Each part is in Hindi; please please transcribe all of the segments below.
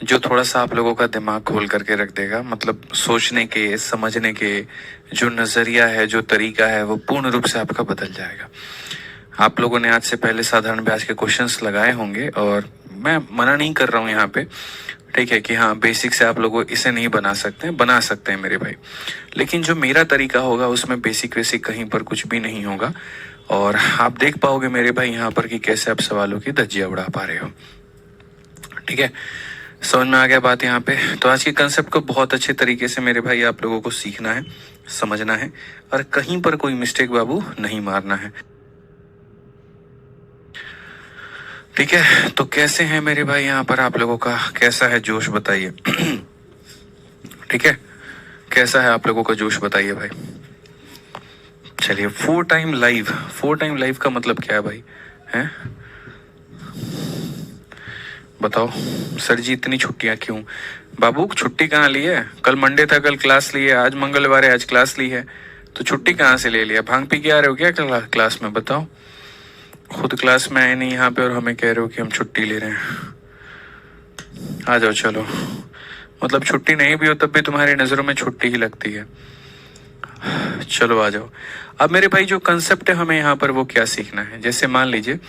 जो थोड़ा सा आप लोगों का दिमाग खोल करके रख देगा। मतलब सोचने के, समझने के जो नज़रिया है, जो तरीका है, वो पूर्ण रूप से आपका बदल जाएगा। आप लोगों ने आज से पहले साधारण ब्याज के क्वेश्चंस लगाए होंगे और मैं मना नहीं कर रहा हूँ यहाँ पे, ठीक है, कि हाँ बेसिक से आप लोगों इसे नहीं बना सकते हैं, बना सकते हैं मेरे भाई। लेकिन जो मेरा तरीका होगा उसमें बेसिक वेसिक कहीं पर कुछ भी नहीं होगा और आप देख पाओगे मेरे भाई यहाँ पर कि कैसे आप सवालों की धज्जियां उड़ा पा रहे हो। ठीक है, समझ में आ गया बात यहाँ पे। तो आज के कंसेप्ट को बहुत अच्छे तरीके से मेरे भाई आप लोगों को सीखना है, समझना है और कहीं पर कोई मिस्टेक बाबू नहीं मारना है। ठीक है, तो कैसे हैं मेरे भाई यहाँ पर आप लोगों का कैसा है जोश बताइए। ठीक है, कैसा है आप लोगों का जोश बताइए भाई। चलिए, 4 टाइम लाइव का मतलब क्या है भाई, हैं बताओ। सर जी इतनी छुट्टियां क्यों? बाबू छुट्टी कहाँ ली है? कल मंडे था, कल क्लास ली है, आज मंगलवार है, आज क्लास ली है, तो छुट्टी कहाँ से ले लिया? भांग पी के आ रहे हो क्या क्लास में? बताओ, खुद क्लास में आए नहीं यहाँ पे और हमें कह रहे हो कि हम छुट्टी ले रहे हैं। आ जाओ चलो, मतलब छुट्टी नहीं भी हो तब भी तुम्हारी नज़रों में छुट्टी ही लगती है। चलो आ जाओ। अब मेरे भाई जो कंसेप्ट है हमें यहाँ पर वो क्या सीखना है, जैसे मान लीजिए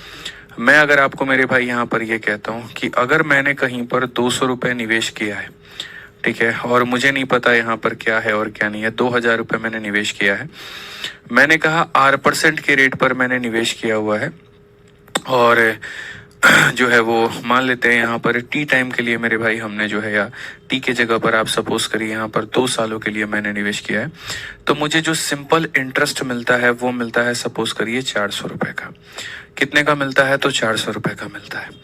मैं अगर आपको मेरे भाई यहाँ पर ये कहता हूँ कि अगर मैंने कहीं पर 200 रुपये निवेश किया है, ठीक है, और मुझे नहीं पता यहाँ पर क्या है और क्या नहीं है, 2000 रुपये मैंने निवेश किया है, मैंने कहा 8% के रेट पर मैंने निवेश किया हुआ है और जो है वो मान लेते हैं यहाँ पर टी टाइम के लिए मेरे भाई हमने जो है, या टी के जगह पर आप सपोज करिए यहाँ पर 2 सालों के लिए मैंने निवेश किया है, तो मुझे जो सिंपल इंटरेस्ट मिलता है वो मिलता है सपोज करिए 400 रुपये का। कितने का मिलता है? तो 400 रुपये का मिलता है।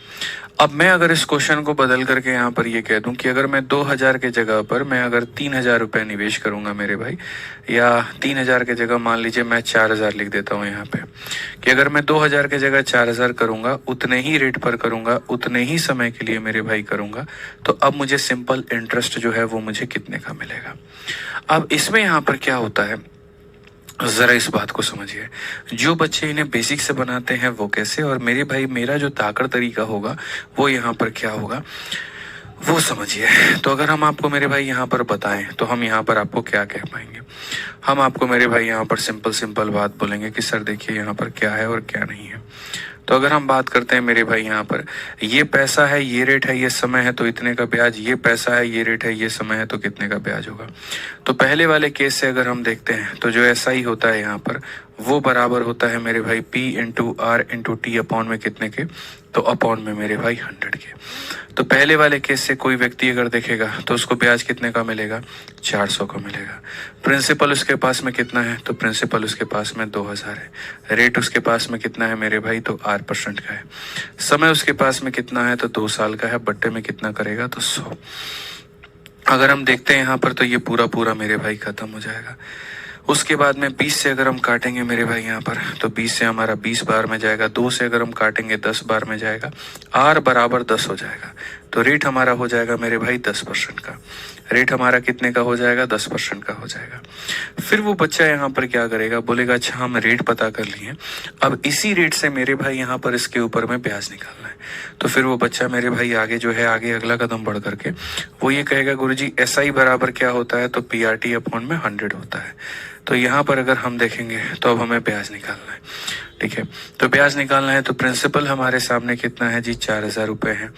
अब मैं अगर इस क्वेश्चन को बदल करके यहाँ पर ये कह दूं कि अगर मैं 2000 के जगह पर मैं अगर 3000 रुपये निवेश करूंगा मेरे भाई, या 3000 के जगह मान लीजिए मैं 4000 लिख देता हूँ यहाँ पे, कि अगर मैं 2000 के जगह 4000 करूंगा, उतने ही रेट पर करूंगा, उतने ही समय के लिए मेरे भाई करूंगा, तो अब मुझे सिंपल इंटरेस्ट जो है वो मुझे कितने का मिलेगा। अब इसमें यहाँ पर क्या होता है, जरा इस बात को समझिए। जो बच्चे इन्हें बेसिक से बनाते हैं वो कैसे, और मेरे भाई मेरा जो ताकड़ तरीका होगा वो यहाँ पर क्या होगा वो समझिए। तो अगर हम आपको मेरे भाई यहाँ पर बताएं तो हम यहाँ पर आपको क्या कह पाएंगे? हम आपको मेरे भाई यहाँ पर सिंपल बात बोलेंगे कि सर देखिए यहाँ पर क्या है और क्या नहीं है। तो अगर हम बात करते हैं मेरे भाई यहाँ पर, ये पैसा है, ये रेट है, ये समय है, तो इतने का ब्याज, ये पैसा है, ये रेट है, ये समय है, तो कितने का ब्याज होगा। तो पहले वाले केस से अगर हम देखते हैं तो जो ऐसा ही होता है यहाँ पर वो बराबर होता है मेरे भाई P into R into T upon में कितने के, तो अपॉन में मेरे भाई 100 के। तो पहले वाले केस से कोई व्यक्ति अगर देखेगा तो उसको ब्याज कितने का मिलेगा? 400 का मिलेगा। प्रिंसिपल उसके पास में कितना है? तो प्रिंसिपल उसके पास में 2000 है। रेट उसके पास में कितना है मेरे भाई? तो 8% का है। समय उसके पास में कितना है? तो 2 साल का है। बट्टे में कितना करेगा? तो 100। अगर हम देखते हैं यहाँ पर तो ये पूरा मेरे भाई खत्म हो जाएगा। उसके बाद में 20 से अगर हम काटेंगे मेरे भाई यहाँ पर, तो 20 से हमारा 20 बार में जाएगा। 2 से अगर हम काटेंगे 10 बार में जाएगा। R बराबर 10 हो जाएगा। तो रेट हमारा हो जाएगा मेरे भाई 10% का। रेट हमारा कितने का हो जाएगा? 10% का हो जाएगा। फिर वो बच्चा यहाँ पर क्या करेगा? बोलेगा अच्छा हम रेट पता कर लिए, अब इसी रेट से मेरे भाई यहाँ पर इसके ऊपर में ब्याज निकालना है। तो फिर वो बच्चा मेरे भाई आगे जो है, आगे अगला कदम बढ़ करके वो ये कहेगा गुरुजी SI बराबर क्या होता है? तो PRT अपॉन में 100 होता है। तो यहाँ पर अगर हम देखेंगे तो अब हमें ब्याज निकालना है, ठीक है। तो ब्याज निकालना है तो प्रिंसिपल हमारे सामने कितना है जी? 4000 रुपये है।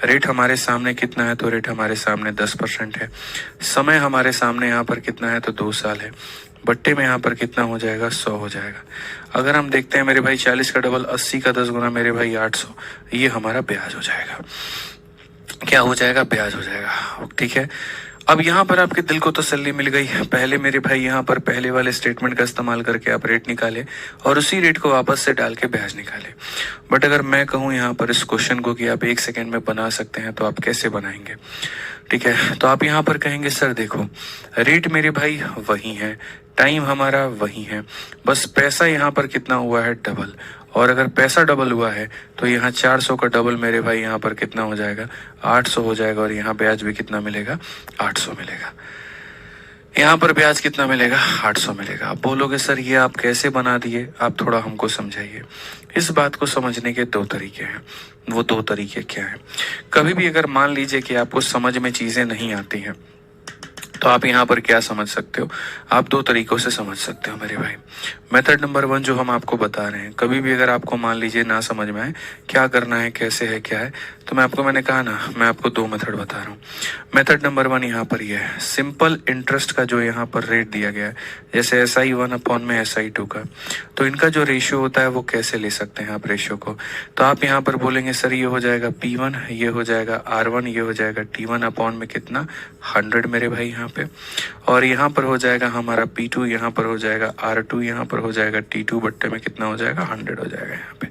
रेट हमारे सामने कितना है? तो रेट हमारे सामने 10% है। समय हमारे सामने यहाँ पर कितना है? तो 2 साल है। बट्टे में यहाँ पर कितना हो जाएगा? 100 हो जाएगा। अगर हम देखते हैं मेरे भाई 40 का डबल 80 का 10 गुना मेरे भाई 800, ये हमारा ब्याज हो जाएगा। क्या हो जाएगा? ब्याज हो जाएगा, ठीक है। अब यहाँ पर आपके दिल को तसल्ली मिल गई। पहले मेरे भाई यहाँ पर पहले वाले स्टेटमेंट का इस्तेमाल करके आप रेट निकाले और उसी रेट को वापस से डाल के ब्याज निकाले। बट अगर मैं कहूँ यहाँ पर इस क्वेश्चन को कि आप 1 सेकेंड में बना सकते हैं, तो आप कैसे बनाएंगे? ठीक है, तो आप यहाँ पर कहेंगे सर देखो रेट मेरे भाई वही है, टाइम हमारा वही है, बस पैसा यहाँ पर कितना हुआ है? डबल। और अगर पैसा डबल हुआ है तो यहाँ 400 का डबल मेरे भाई यहाँ पर कितना हो जाएगा? 800 हो जाएगा। और यहाँ ब्याज भी कितना मिलेगा? 800 मिलेगा। यहाँ पर ब्याज कितना मिलेगा, 800 मिलेगा। आप बोलोगे सर ये आप कैसे बना दिए, आप थोड़ा हमको समझाइए। इस बात को समझने के दो तरीके हैं। वो दो तरीके क्या हैं? कभी भी अगर मान लीजिए कि आपको समझ में चीजें नहीं आती हैं, तो आप यहाँ पर क्या समझ सकते हो, आप दो तरीकों से समझ सकते हो मेरे भाई। मेथड नंबर 1 जो हम आपको बता रहे हैं, कभी भी अगर आपको मान लीजिए ना समझ में आए क्या करना है, कैसे है, क्या है, तो मैंने कहा ना, मैं आपको दो मेथड बता रहा हूँ। मेथड नंबर 1 यहाँ पर यह है, सिंपल इंटरेस्ट का जो यहाँ पर रेट दिया गया है, जैसे SI1 अपॉन में SI2 का, तो इनका जो रेशियो होता है वो कैसे ले सकते हैं आप रेशियो को। तो आप यहाँ पर बोलेंगे सर ये हो जाएगा P1, ये हो जाएगा R1, ये हो जाएगा T1 अपॉन में कितना, 100 मेरे भाई यहाँ पे। और यहाँ पर हो जाएगा हमारा P2, यहाँ पर हो जाएगा R2, यहाँ पर हो जाएगा T2 बट्टे में कितना हो जाएगा, 100 हो जाएगा यहाँ पे।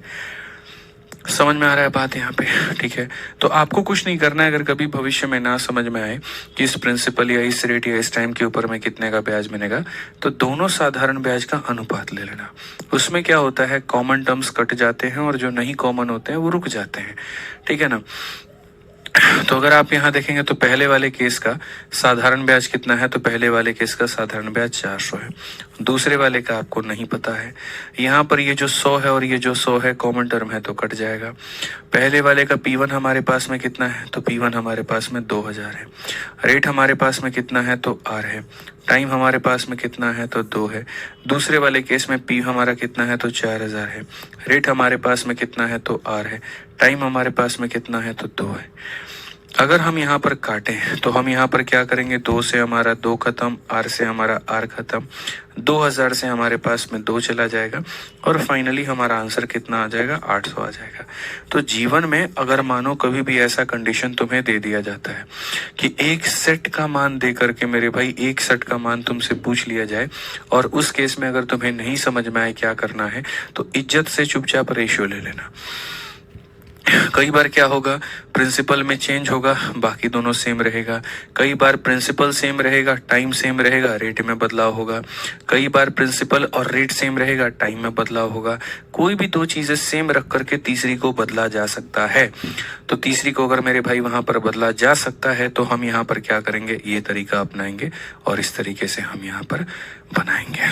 समझ में आ रहा है बात यहाँ पे? ठीक है, तो आपको कुछ नहीं करना है। अगर कभी भविष्य में ना समझ में आए कि इस प्रिंसिपल या इस रेट या इस टाइम के ऊपर में कितने का ब्याज मिलेगा, तो दोनों साधारण ब्याज का अनुपात ले लेना। उसमें क्या होता है, कॉमन टर्म्स कट जाते हैं और जो नहीं कॉमन होते हैं वो रुक जाते हैं। ठीक है ना? तो अगर आप यहाँ देखेंगे तो पहले वाले केस का साधारण ब्याज कितना है, तो पहले वाले केस का साधारण ब्याज 400 है। दूसरे वाले का आपको नहीं पता है। यहाँ पर ये जो 100 है और ये जो 100 है कॉमन टर्म है तो कट जाएगा। पहले वाले का P1 हमारे पास में कितना है, तो P1 हमारे पास में 2000 है। रेट हमारे पास में कितना है, तो R है। टाइम हमारे पास में कितना है, तो 2 है। दूसरे वाले केस में P हमारा कितना है, तो 4000 है। रेट हमारे पास में कितना है, तो R है। टाइम हमारे पास में कितना है, तो 2 है। अगर हम यहाँ पर काटें तो हम यहाँ पर क्या करेंगे, 2 से हमारा 2 खत्म, R से हमारा R खत्म, 2000 से हमारे पास में 2 चला जाएगा और फाइनली हमारा आंसर कितना आ जाएगा, 800 आ जाएगा। तो जीवन में अगर मानो कभी भी ऐसा कंडीशन तुम्हें दे दिया जाता है कि एक सेट का मान दे करके मेरे भाई एक सेट का मान तुमसे पूछ लिया जाए, और उस केस में अगर तुम्हें नहीं समझ में आए क्या करना है, तो इज्जत से चुपचाप रेशियो ले लेना। कई बार क्या होगा, प्रिंसिपल में चेंज होगा, बाकी दोनों सेम रहेगा। कई बार प्रिंसिपल सेम रहेगा, टाइम सेम रहेगा, रेट में बदलाव होगा। कई बार प्रिंसिपल और रेट सेम रहेगा, टाइम में बदलाव होगा। कोई भी दो चीजें सेम रख करके तीसरी को बदला जा सकता है। तो तीसरी को अगर मेरे भाई वहां पर बदला जा सकता है, तो हम यहाँ पर क्या करेंगे, ये तरीका अपनाएंगे और इस तरीके से हम यहाँ पर बनाएंगे।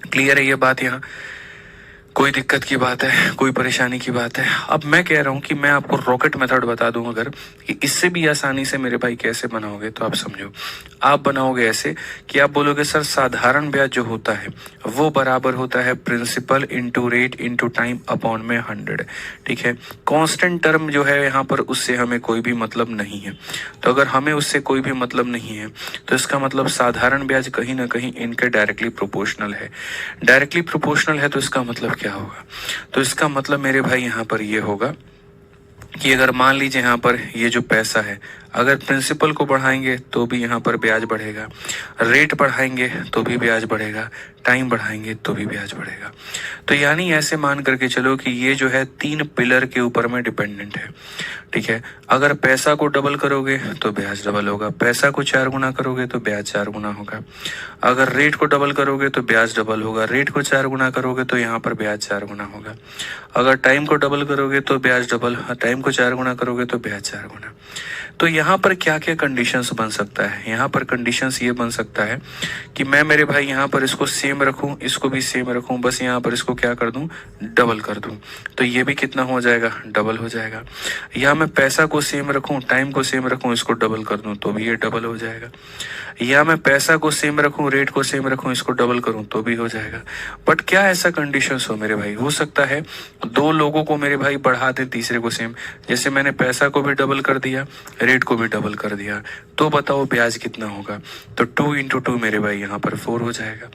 क्लियर है ये बात? यहाँ कोई दिक्कत की बात है, कोई परेशानी की बात है? अब मैं कह रहा हूं कि मैं आपको रॉकेट मेथड बता दूं अगर, कि इससे भी आसानी से मेरे भाई कैसे बनाओगे, तो आप समझो। आप बनाओगे ऐसे कि आप बोलोगे सर साधारण ब्याज जो होता है वो बराबर होता है principal into rate into time upon में 100। ठीक है, कांस्टेंट टर्म जो है यहाँ पर उससे हमें कोई भी मतलब नहीं है। तो अगर हमें उससे कोई भी मतलब नहीं है, तो इसका मतलब साधारण ब्याज कहीं ना कहीं इनके डायरेक्टली प्रोपोर्शनल है। डायरेक्टली प्रोपोर्शनल है तो इसका मतलब क्या होगा, तो इसका मतलब मेरे भाई यहाँ पर ये होगा कि अगर मान लीजिए यहाँ पर ये जो पैसा है, अगर प्रिंसिपल को बढ़ाएंगे तो भी यहाँ पर ब्याज बढ़ेगा, रेट बढ़ाएंगे तो भी ब्याज बढ़ेगा, टाइम बढ़ाएंगे तो भी ब्याज बढ़ेगा। तो यानी ऐसे मान करके चलो कि ये जो है 3 पिलर के ऊपर में डिपेंडेंट है। ठीक है, अगर पैसा को डबल करोगे तो ब्याज डबल होगा, पैसा को 4 गुना करोगे तो ब्याज 4 गुना होगा। अगर रेट को डबल करोगे तो ब्याज डबल होगा, रेट को 4 गुना करोगे तो यहाँ पर ब्याज 4 गुना होगा। अगर टाइम को डबल करोगे तो ब्याज डबल, टाइम को 4 गुना करोगे तो ब्याज 4 गुना। तो यहाँ पर क्या क्या कंडीशंस बन सकता है, यहाँ पर कंडीशंस ये बन सकता है कि मैं मेरे भाई यहाँ पर इसको सेम रखूं, इसको भी सेम रखूं, बस यहाँ पर इसको क्या कर दूं, डबल कर दूं, तो ये भी कितना हो जाएगा, डबल हो जाएगा। या मैं पैसा को सेम रखूं, टाइम को सेम रखूं, इसको डबल कर दूं तो भी ये डबल हो जाएगा। या मैं पैसा को सेम रखूं, रेट को सेम रखूं, इसको डबल करूं तो भी हो जाएगा। बट क्या ऐसा कंडीशंस हो मेरे भाई, हो सकता है 2 लोगों को मेरे भाई बढ़ा दें, तीसरे को सेम, जैसे मैंने पैसा को भी डबल कर दिया, रेट को भी डबल कर दिया, तो बताओ ब्याज कितना होगा, तो 2 इंटू 2 मेरे भाई यहाँ पर 4 हो जाएगा।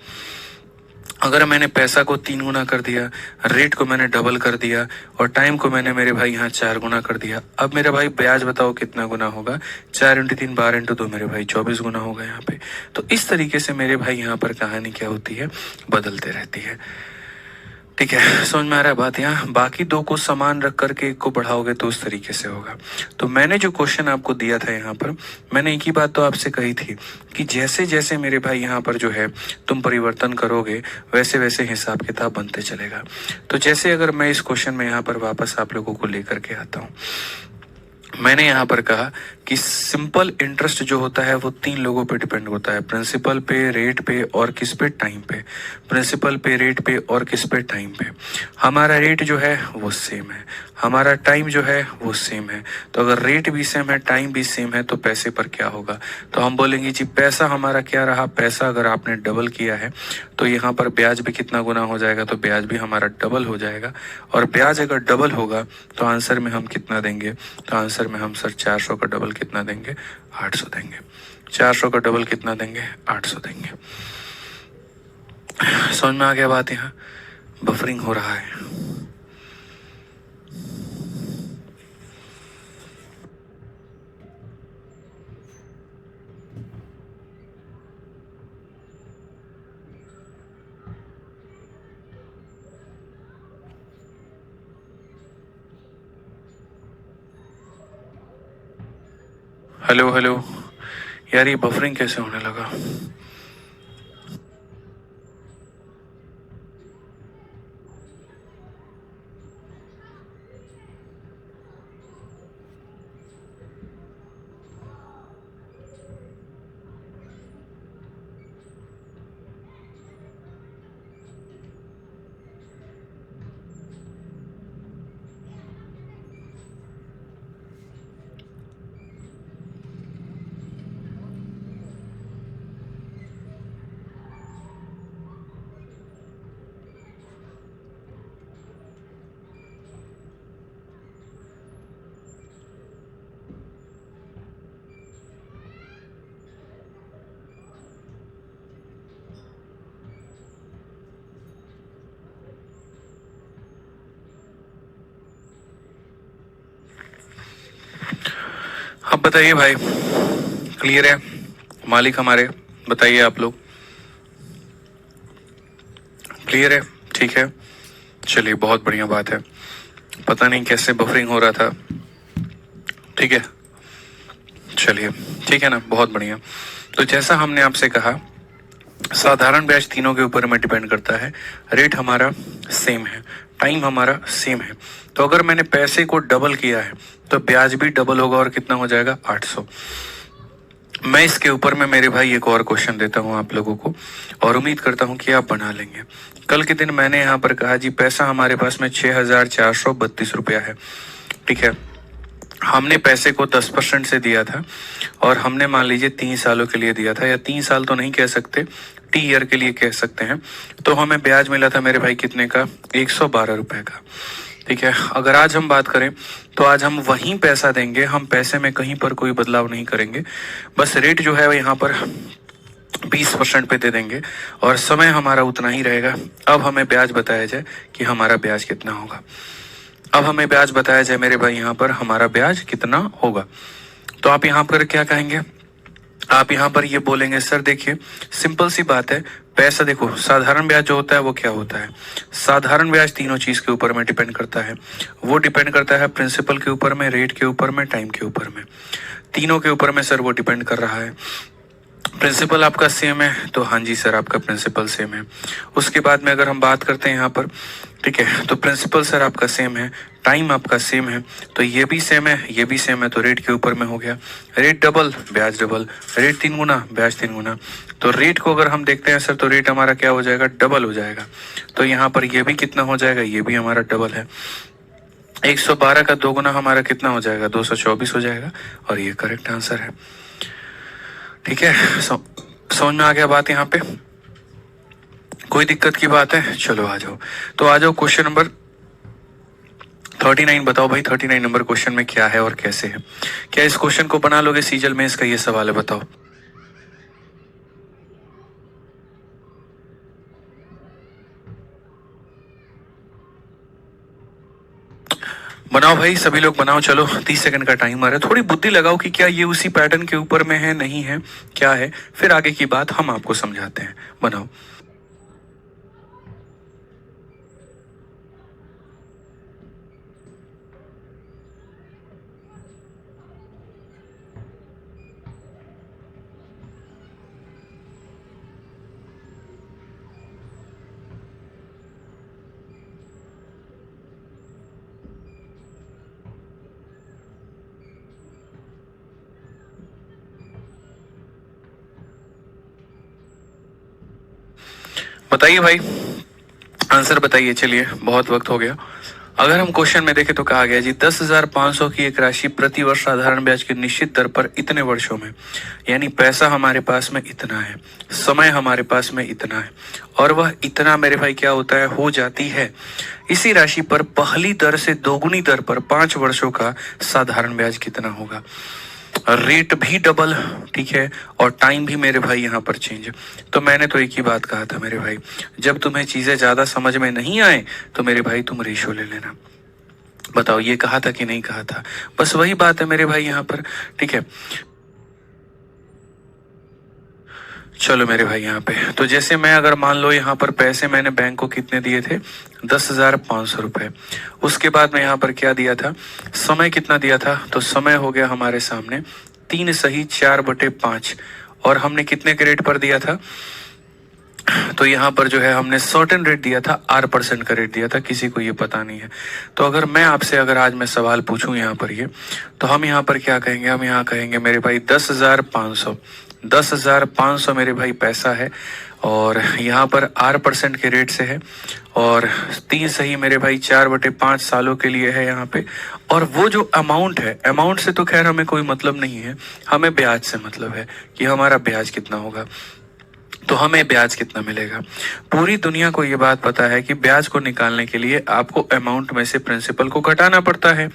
अगर मैंने पैसा को 3 गुना कर दिया, रेट को मैंने डबल कर दिया और टाइम को मैंने मेरे भाई यहाँ 4 गुना कर दिया, अब मेरे भाई ब्याज बताओ कितना गुना होगा, 4 इंटू 3 12 इंटू 2 मेरे भाई 24 गुना होगा यहाँ पे। तो इस तरीके से मेरे भाई यहाँ पर कहानी क्या होती है, बदलते रहती है। ठीक है, समझ में आ रहा है बात? यहाँ बाकी 2 को समान रख करके एक को बढ़ाओगे तो उस तरीके से होगा। तो मैंने जो क्वेश्चन आपको दिया था यहाँ पर, मैंने एक ही बात तो आपसे कही थी कि जैसे जैसे मेरे भाई यहाँ पर जो है तुम परिवर्तन करोगे वैसे वैसे हिसाब किताब बनते चलेगा। तो जैसे अगर मैं इस क्वेश्चन में यहाँ पर वापस आप लोगों को लेकर के आता हूँ, मैंने यहाँ पर कहा कि सिंपल इंटरेस्ट जो होता है वो तीन लोगों पे डिपेंड होता है, प्रिंसिपल पे, रेट पे और किस पे, टाइम पे। प्रिंसिपल पे, रेट पे और किस पे, टाइम पे। हमारा रेट जो है वो सेम है, हमारा टाइम जो है वो सेम है। तो अगर रेट भी सेम है, टाइम भी सेम है, तो पैसे पर क्या होगा? तो हम बोलेंगे जी पैसा हमारा क्या रहा, पैसा अगर आपने डबल किया है तो यहाँ पर ब्याज भी कितना गुना हो जाएगा, तो ब्याज भी हमारा डबल हो जाएगा। और ब्याज अगर डबल होगा तो आंसर में हम कितना देंगे? तो आंसर में हम सर 400 का डबल कितना देंगे? 800 देंगे। 400 का डबल कितना देंगे? 800 देंगे। समझ में आ गया बात? यहाँ बफरिंग हो रहा है। हेलो हेलो यार, ये बफरिंग कैसे होने लगा? अब बताइए भाई, क्लियर है? मालिक हमारे, बताइए आप लोग, क्लियर है? ठीक है, चलिए बहुत बढ़िया बात है। पता नहीं कैसे बफरिंग हो रहा था। ठीक है, चलिए ठीक है ना, बहुत बढ़िया। तो जैसा हमने आपसे कहा, साधारण ब्याज तीनों के ऊपर में डिपेंड करता है। रेट हमारा सेम है, टाइम हमारा सेम है। तो अगर मैंने पैसे को डबल किया है तो ब्याज भी डबल होगा और कितना हो जाएगा? 800। मैं इसके ऊपर में मेरे भाई एक और क्वेश्चन देता हूं आप लोगों को, और उम्मीद करता हूं कि आप बना लेंगे। कल के दिन मैंने यहाँ पर कहा जी पैसा हमारे पास में 6432 रुपया है। ठीक है, हमने पैसे को 10% से दिया था और हमने मान लीजिए 3 सालों के लिए दिया था, या 3 साल तो नहीं कह सकते, टी ईयर के लिए कह सकते हैं। तो हमें ब्याज मिला था मेरे भाई कितने का? 112 रुपए का। ठीक है, अगर आज हम बात करें तो आज हम वहीं पैसा देंगे, हम पैसे में कहीं पर कोई बदलाव नहीं करेंगे, बस रेट जो है वो यहाँ पर 20% पे दे देंगे और समय हमारा उतना ही रहेगा। अब हमें ब्याज बताया जाए कि हमारा ब्याज कितना होगा। अब हमें ब्याज बताया जाए मेरे भाई, यहाँ पर हमारा ब्याज कितना होगा। तो आप यहाँ पर क्या कहेंगे? आप यहाँ पर ये बोलेंगे सर देखिए सिंपल सी बात है, पैसा देखो, साधारण ब्याज जो होता है वो क्या होता है? साधारण ब्याज तीनों चीज के ऊपर में डिपेंड करता है। वो डिपेंड करता है प्रिंसिपल के ऊपर में, रेट के ऊपर में, टाइम के ऊपर में, तीनों के ऊपर में सर वो डिपेंड कर रहा है। प्रिंसिपल आपका सेम है तो हाँ जी सर आपका प्रिंसिपल सेम है। उसके बाद में अगर हम बात करते हैं यहाँ पर, ठीक है, तो प्रिंसिपल सर आपका सेम है, टाइम आपका सेम है, तो ये भी सेम है, ये भी सेम है, तो रेट के ऊपर में हो गया। रेट डबल, ब्याज डबल, रेट 3 गुना, ब्याज 3 गुना। तो रेट को अगर हम देखते हैं सर तो रेट हमारा क्या हो जाएगा? डबल हो जाएगा। तो यहाँ पर ये भी कितना हो जाएगा? ये भी हमारा डबल है। 112 का 2 गुना हमारा कितना हो जाएगा? 224 हो जाएगा, और ये करेक्ट आंसर है। ठीक है, समझ में आ गया बात? यहाँ पे कोई दिक्कत की बात है? चलो आ जाओ। तो आ जाओ क्वेश्चन नंबर 39। बताओ भाई 39 नंबर क्वेश्चन में क्या है और कैसे है? क्या इस क्वेश्चन को बना लोगे सीजल में? इसका ये सवाल है, बताओ। बनाओ भाई, सभी लोग बनाओ। चलो 30 सेकंड का टाइमर है, थोड़ी बुद्धि लगाओ कि क्या ये उसी पैटर्न के ऊपर में है, नहीं है, क्या है, फिर आगे की बात हम आपको समझाते हैं। बनाओ। बताइए भाई, आंसर बताइए। चलिए, बहुत वक्त हो गया। अगर हम क्वेश्चन में देखें तो कहा गया जी 10,500 की एक राशि प्रति वर्ष साधारण ब्याज की निश्चित दर पर इतने वर्षों में, यानी पैसा हमारे पास में इतना है, समय हमारे पास में इतना है, और वह इतना मेरे भाई क्या होता है, हो जाती है। इसी राशि पर पहली दर से दोगुनी दर पर 5 वर्षों का साधारण ब्याज कितना होगा। रेट भी डबल, ठीक है, और टाइम भी मेरे भाई यहाँ पर चेंज। तो मैंने तो एक ही बात कहा था मेरे भाई, जब तुम्हें चीजें ज्यादा समझ में नहीं आए तो मेरे भाई तुम रेशो ले लेना। बताओ, ये कहा था कि नहीं कहा था? बस वही बात है मेरे भाई यहाँ पर, ठीक है। चलो मेरे भाई यहाँ पे, तो जैसे मैं अगर मान लो यहाँ पर पैसे मैंने बैंक को कितने दिए थे, 10,500 रुपए। उसके बाद में यहाँ पर क्या दिया था, समय कितना दिया था, तो समय हो गया हमारे सामने 3 सही 4/5, और हमने कितने के रेट पर दिया था, तो यहाँ पर जो है हमने सर्टेन रेट दिया था, R% का रेट दिया था, किसी को ये पता नहीं है। तो अगर मैं आपसे अगर आज मैं सवाल पूछूं यहाँ पर ये, तो हम यहाँ पर क्या कहेंगे, हम यहाँ कहेंगे मेरे भाई 10,500 मेरे भाई पैसा है, और यहाँ पर R% के रेट से है, और 3 सही मेरे भाई 4/5 सालों के लिए है यहाँ पे। और वो जो अमाउंट है, अमाउंट से तो खैर हमें कोई मतलब नहीं है, हमें ब्याज से मतलब है कि हमारा ब्याज कितना होगा, तो हमें ब्याज कितना मिलेगा। पूरी दुनिया को ये बात पता है कि ब्याज को निकालने के लिए आपको अमाउंट में से प्रिंसिपल को घटाना पड़ता है।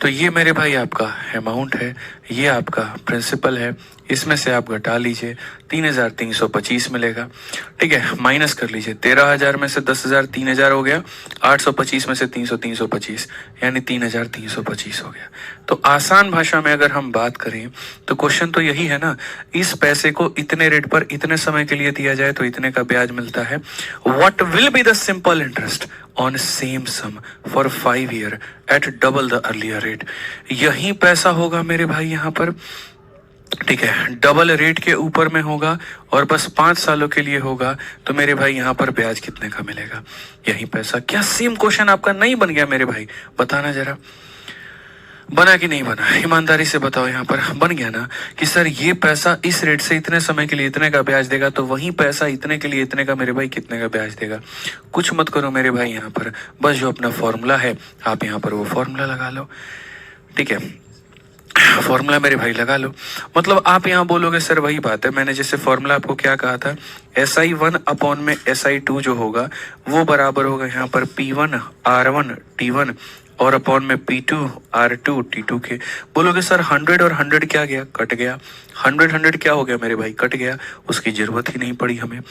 तो ये मेरे भाई आपका अमाउंट है, ये आपका प्रिंसिपल है, इसमें से आप घटा लीजिए, 3,325 मिलेगा, ठीक है। माइनस कर लीजिए, 13,000 में से 10,000 3,000 हो गया, 825 में से 325, यानी 3,325 हो गया। तो आसान भाषा में अगर हम बात करें तो क्वेश्चन तो यही है ना, इस पैसे को इतने रेट पर इतने समय के लिए दिया जाए तो इतने का ब्याज मिलता है। What will be the simple interest on same sum for 5 year at double the earlier rate. यही पैसा होगा मेरे भाई यहाँ पर, ठीक है, डबल रेट के ऊपर में होगा, और बस 5 सालों के लिए होगा। तो मेरे भाई यहाँ पर ब्याज कितने का मिलेगा, यही पैसा। क्या सेम क्वेश्चन आपका नहीं बन गया मेरे भाई? बताना जरा, बना कि नहीं बना, ईमानदारी से बताओ। यहाँ पर बन गया ना कि सर ये पैसा इस रेट से इतने समय के लिए इतने का ब्याज देगा, तो वही पैसा इतने के लिए इतने का मेरे भाई कितने का ब्याज देगा। कुछ मत करो मेरे भाई यहाँ पर, बस जो अपना फॉर्मूला है आप यहाँ पर वो फॉर्मूला लगा लो, ठीक है। फॉर्मूला मेरे भाई लगा लो, मतलब आप यहाँ बोलोगे सर वही बात है, मैंने जैसे फॉर्मूला आपको क्या कहा था, SI1 अपॉन में SI2 जो होगा वो बराबर होगा यहाँ पर P1 R1 T1 और अपॉन में P2 R2 T2 के। बोलोगे सर 100 और 100 क्या गया, कट गया। 100 क्या हो गया मेरे भाई, कट गया, उसकी जरूरत ही नहीं पड़ी हमें।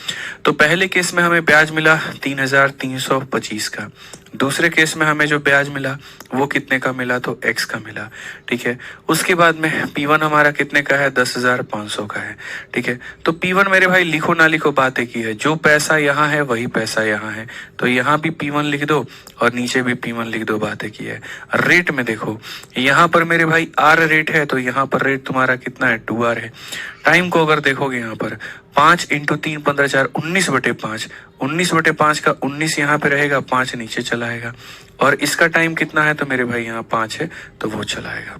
तो पहले केस में हमें ब्याज मिला 3,325 का, दूसरे केस में हमें जो ब्याज मिला वो कितने का मिला, तो x का मिला, ठीक है। उसके बाद में P1 हमारा कितने का है, 10,500 का है, ठीक है। तो P1 मेरे भाई लिखो ना लिखो बात एक ही है, जो पैसा यहाँ है वही पैसा यहाँ है, तो यहाँ भी P1 लिख दो और नीचे भी P1 लिख दो, बात एक ही है। रेट में देखो, यहाँ पर मेरे भाई R रेट है, तो यहाँ पर रेट तुम्हारा कितना है, 2R है। टाइम को अगर देखोगे यहाँ पर 5 × 3 15 4 19/5, 19/5 का 19 यहाँ पे रहेगा, 5 नीचे चला आएगा, और इसका टाइम कितना है, तो मेरे भाई यहाँ 5 है, तो वो चला आएगा,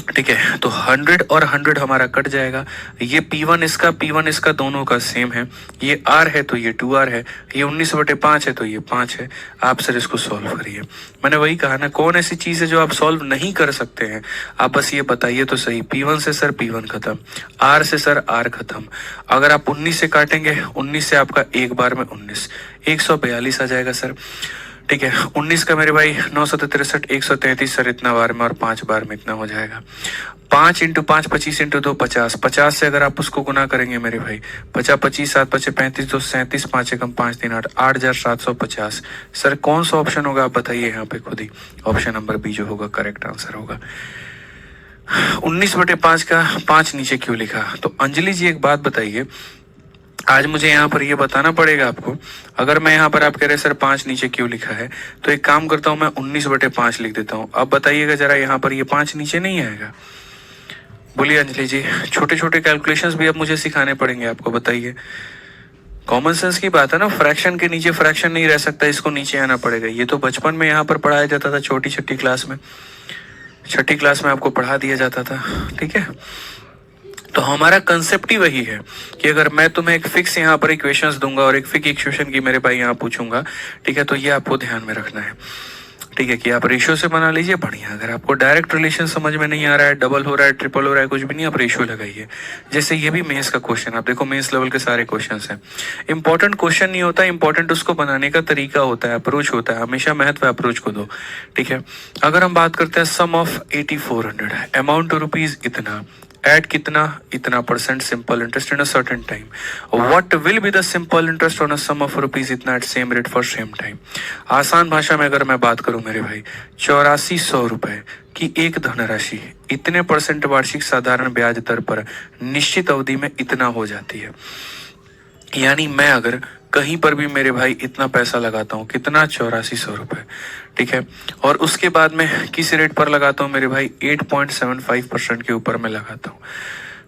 ठीक है। तो 100 और 100 हमारा कट जाएगा, ये P1 इसका दोनों का सेम है, ये R है तो ये 2R है, ये 19/5 है तो ये 5 है। आप सर इसको सॉल्व करिए। मैंने वही कहा ना, कौन ऐसी चीज है जो आप सॉल्व नहीं कर सकते हैं, आप बस ये बताइए तो सही। P1 से सर P1 खत्म, R से सर R खत्म। अगर आप 19 से काटेंगे, 19 से आपका एक बार में 19, 142 आ जाएगा सर, ठीक है। 19 का मेरे भाई 963, 133 सर इतना बार में, और 5 बार में इतना हो जाएगा। 5 × 5 25 × 2 50, 50 से अगर आप उसको गुना करेंगे मेरे भाई, 50 25 7 5 35 2 37, 5 एकम 5 3 8, 8,750। सर कौन सा ऑप्शन होगा आप बताइए यहाँ पे खुद ही। ऑप्शन नंबर बी जो होगा करेक्ट आंसर होगा। 19/5 का 5 नीचे क्यों लिखा? तो अंजलि जी एक बात बताइए, आज मुझे यहाँ पर ये बताना पड़ेगा आपको। अगर मैं यहाँ पर आप कह रहे सर 5 नीचे क्यों लिखा है, तो एक काम करता हूँ मैं 19/5 लिख देता हूँ। अब बताइएगा जरा, यहाँ पर ये 5 नीचे नहीं आएगा। बोलिए अंजलि जी, छोटे छोटे कैलकुलेशंस भी अब मुझे सिखाने पड़ेंगे आपको, बताइए। कॉमन सेंस की बात है ना, फ्रैक्शन के नीचे फ्रैक्शन नहीं रह सकता, इसको नीचे आना पड़ेगा। ये तो बचपन में यहाँ पर पढ़ाया जाता था, छठी क्लास में, 6ठी क्लास में आपको पढ़ा दिया जाता था, ठीक है। तो हमारा कंसेप्ट ही वही है कि अगर मैं तुम्हें एक फिक्स यहाँ पर इक्वेशंस दूंगा और एक फिक्स इक्वेशन की मेरे भाई यहाँ पूछूंगा, ठीक है, तो ये आपको ध्यान में रखना है, ठीक है, कि आप रेशियो से बना लीजिए, बढ़िया। अगर आपको डायरेक्ट रिलेशन समझ में नहीं आ रहा है, डबल हो रहा है, ट्रिपल हो रहा है, कुछ भी नहीं, आप रेशियो लगाइए। जैसे ये भी मेंस का क्वेश्चन, आप देखो मेंस लेवल के सारे क्वेश्चंस हैं। इंपॉर्टेंट क्वेश्चन नहीं होता, इंपॉर्टेंट उसको बनाने का तरीका होता है, अप्रोच होता है। हमेशा महत्व अप्रोच को दो, ठीक है। अगर हम बात करते हैं सम ऑफ 8400 है, अमाउंट रुपीज इतना, एट कितना, इतना percent simple interest in a certain time, what will be the simple interest on a sum of rupees इतना at same rate for same time. आसान भाषा में अगर मैं बात करूं मेरे भाई, 8400 रुपए की एक धनराशि इतने परसेंट वार्षिक साधारण ब्याज दर पर निश्चित अवधि में इतना हो जाती है। यानी मैं अगर कहीं पर भी मेरे भाई इतना पैसा लगाता हूँ, कितना, 8400 रुपए, ठीक है, और उसके बाद में किस रेट पर लगाता हूँ मेरे भाई, 8.75% के ऊपर मैं लगाता हूँ,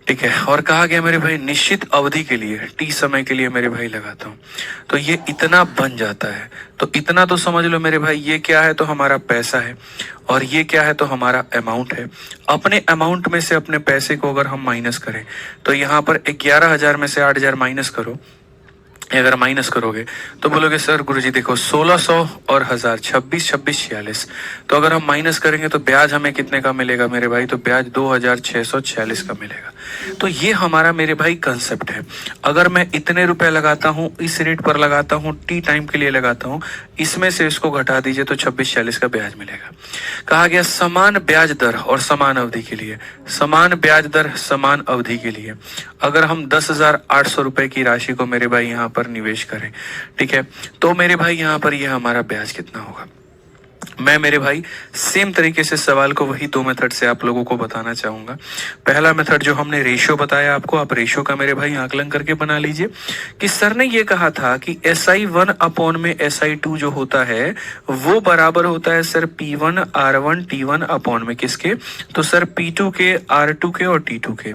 ठीक है, और कहा गया मेरे भाई निश्चित अवधि के लिए, टी समय के लिए मेरे भाई लगाता हूँ, तो ये इतना बन जाता है। तो इतना तो समझ लो मेरे भाई, ये क्या है, तो हमारा पैसा है, और ये क्या है, तो हमारा अमाउंट है। अपने अमाउंट में से अपने पैसे को अगर हम माइनस करें, तो यहाँ पर 11,000 में से 8,000 माइनस करो, अगर माइनस करोगे तो बोलोगे सर गुरुजी देखो 1600 और 1000, 26, 26, 46, तो अगर हम माइनस करेंगे तो ब्याज हमें कितने का मिलेगा मेरे भाई, तो ब्याज 2646 का मिलेगा। तो ये हमारा मेरे भाई कंसेप्ट है। अगर मैं इतने रुपए लगाता हूँ, इस रेट पर लगाता हूँ, टी टाइम के लिए लगाता हूँ, इसमें से इसको घटा दीजिए तो 2646 का ब्याज मिलेगा। कहा गया समान ब्याज दर और समान अवधि के लिए, समान ब्याज दर समान अवधि के लिए अगर हम 10,800 रुपए की राशि को मेरे भाई यहाँ पर निवेश करें, ठीक है, तो मेरे भाई यहाँ पर यह हमारा ब्याज कितना होगा। मैं मेरे भाई सेम तरीके से सवाल को वही दो मेथड से आप लोगों को बताना चाहूंगा। पहला मेथड जो हमने रेशियो बताया आपको, आप रेशियो का मेरे भाई आकलन करके बना लीजिए कि सर ने ये कहा था कि SI1 अपॉन में SI2 जो होता है वो बराबर होता है sir P1 R1 T1 upon में किसके, तो सर P2 के, R2 के और T2 के,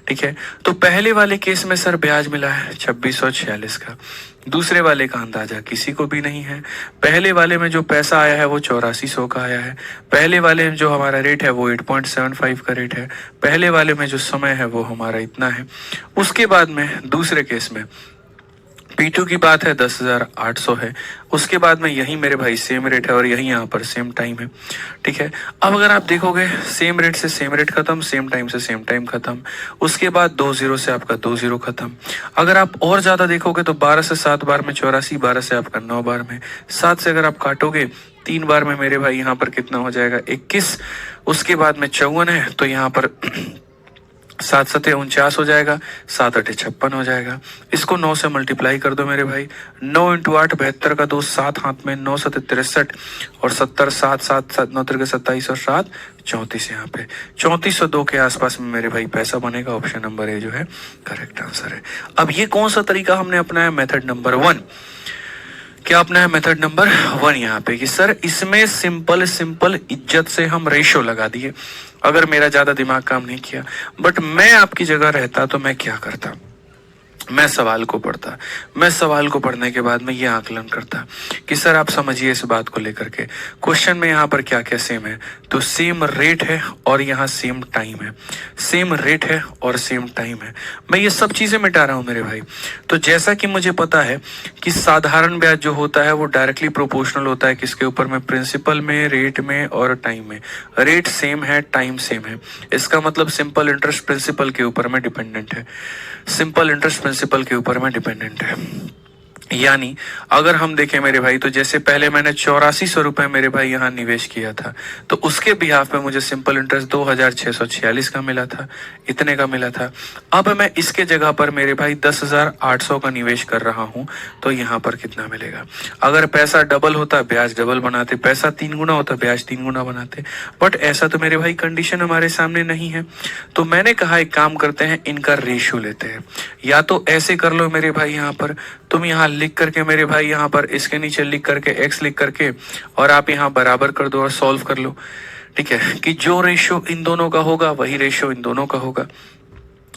ठीक है। तो पहले वाले केस में सर ब्याज मिला है 2646 का, दूसरे वाले का अंदाजा किसी को भी नहीं है। पहले वाले में जो पैसा आया है वो 8400 का आया है, पहले वाले में जो हमारा रेट है वो 8.75 का रेट है, पहले वाले में जो समय है वो हमारा इतना है। उसके बाद में दूसरे केस में P2 की बात है 10,800 है, उसके बाद में यही मेरे भाई सेम रेट है और यही यहाँ पर सेम टाइम है, ठीक है। अब अगर आप देखोगे सेम रेट से सेम रेट खत्म, सेम टाइम से सेम टाइम खत्म, उसके बाद 20 से आपका 20 खत्म। अगर आप और ज्यादा देखोगे तो 12 से 7 बार में 84, 12 से आपका 9 बार में, 7 से अगर आप काटोगे 3 बार में मेरे भाई यहाँ पर कितना हो जाएगा, 21, उसके बाद में 54 है तो यहाँ पर 7 सते 49 हो जाएगा, 7 अठे 56 हो जाएगा। इसको 9 से मल्टीप्लाई कर दो मेरे भाई, 9 × 8 72 का 2, 7 हाथ में, 9 सते 63 और 70, 7 7 7 9 तिरके 27 और 7 34, यहाँ पे 3402 के आसपास में मेरे भाई पैसा बनेगा। ऑप्शन नंबर ए जो है करेक्ट आंसर है। अब ये कौन सा तरीका हमने अपनाया, मेथड नंबर 1। क्या अपना है मेथड नंबर 1 यहाँ पे कि सर इसमें सिंपल सिंपल इज्जत से हम रेशियो लगा दिए। अगर मेरा ज्यादा दिमाग काम नहीं किया, बट मैं आपकी जगह रहता तो मैं क्या करता, मैं सवाल को पढ़ता, मैं सवाल को पढ़ने के बाद में ये आकलन करता कि सर आप समझिए इस बात को लेकर के क्वेश्चन में यहाँ पर क्या क्या सेम है, तो सेम रेट है और यहाँ सेम टाइम है, सेम रेट है और सेम टाइम है। मैं ये सब चीजें मिटा रहा हूँ मेरे भाई। तो जैसा कि मुझे पता है कि साधारण ब्याज जो होता है वो डायरेक्टली प्रोपोर्शनल होता है किसके ऊपर में, प्रिंसिपल में, रेट में और टाइम में। रेट सेम है, टाइम सेम है, इसका मतलब सिंपल इंटरेस्ट प्रिंसिपल के ऊपर में डिपेंडेंट है, सिंपल इंटरेस्ट प्रिंसिपल के ऊपर में डिपेंडेंट है। यानी अगर हम देखें मेरे भाई, तो जैसे पहले मैंने 8400 रुपए मेरे भाई यहाँ निवेश किया था, तो उसके बिहाफ पे मुझे सिंपल इंटरेस्ट 2646 का मिला था, इतने का मिला था। अब मैं इसके जगह पर मेरे भाई 10,800 का निवेश कर रहा हूँ, तो यहाँ पर कितना मिलेगा। अगर पैसा डबल होता ब्याज डबल बनाते, पैसा 3 गुना होता ब्याज 3 गुना बनाते, बट ऐसा तो मेरे भाई कंडीशन हमारे सामने नहीं है। तो मैंने कहा एक काम करते हैं, इनका रेशियो लेते हैं। या तो ऐसे कर लो मेरे भाई, यहाँ पर तुम यहाँ लिख करके मेरे भाई यहाँ पर इसके नीचे लिख करके x लिख करके और आप यहाँ बराबर कर दो और सॉल्व कर लो, ठीक है, कि जो रेशियो इन दोनों का होगा वही रेशियो इन दोनों का होगा।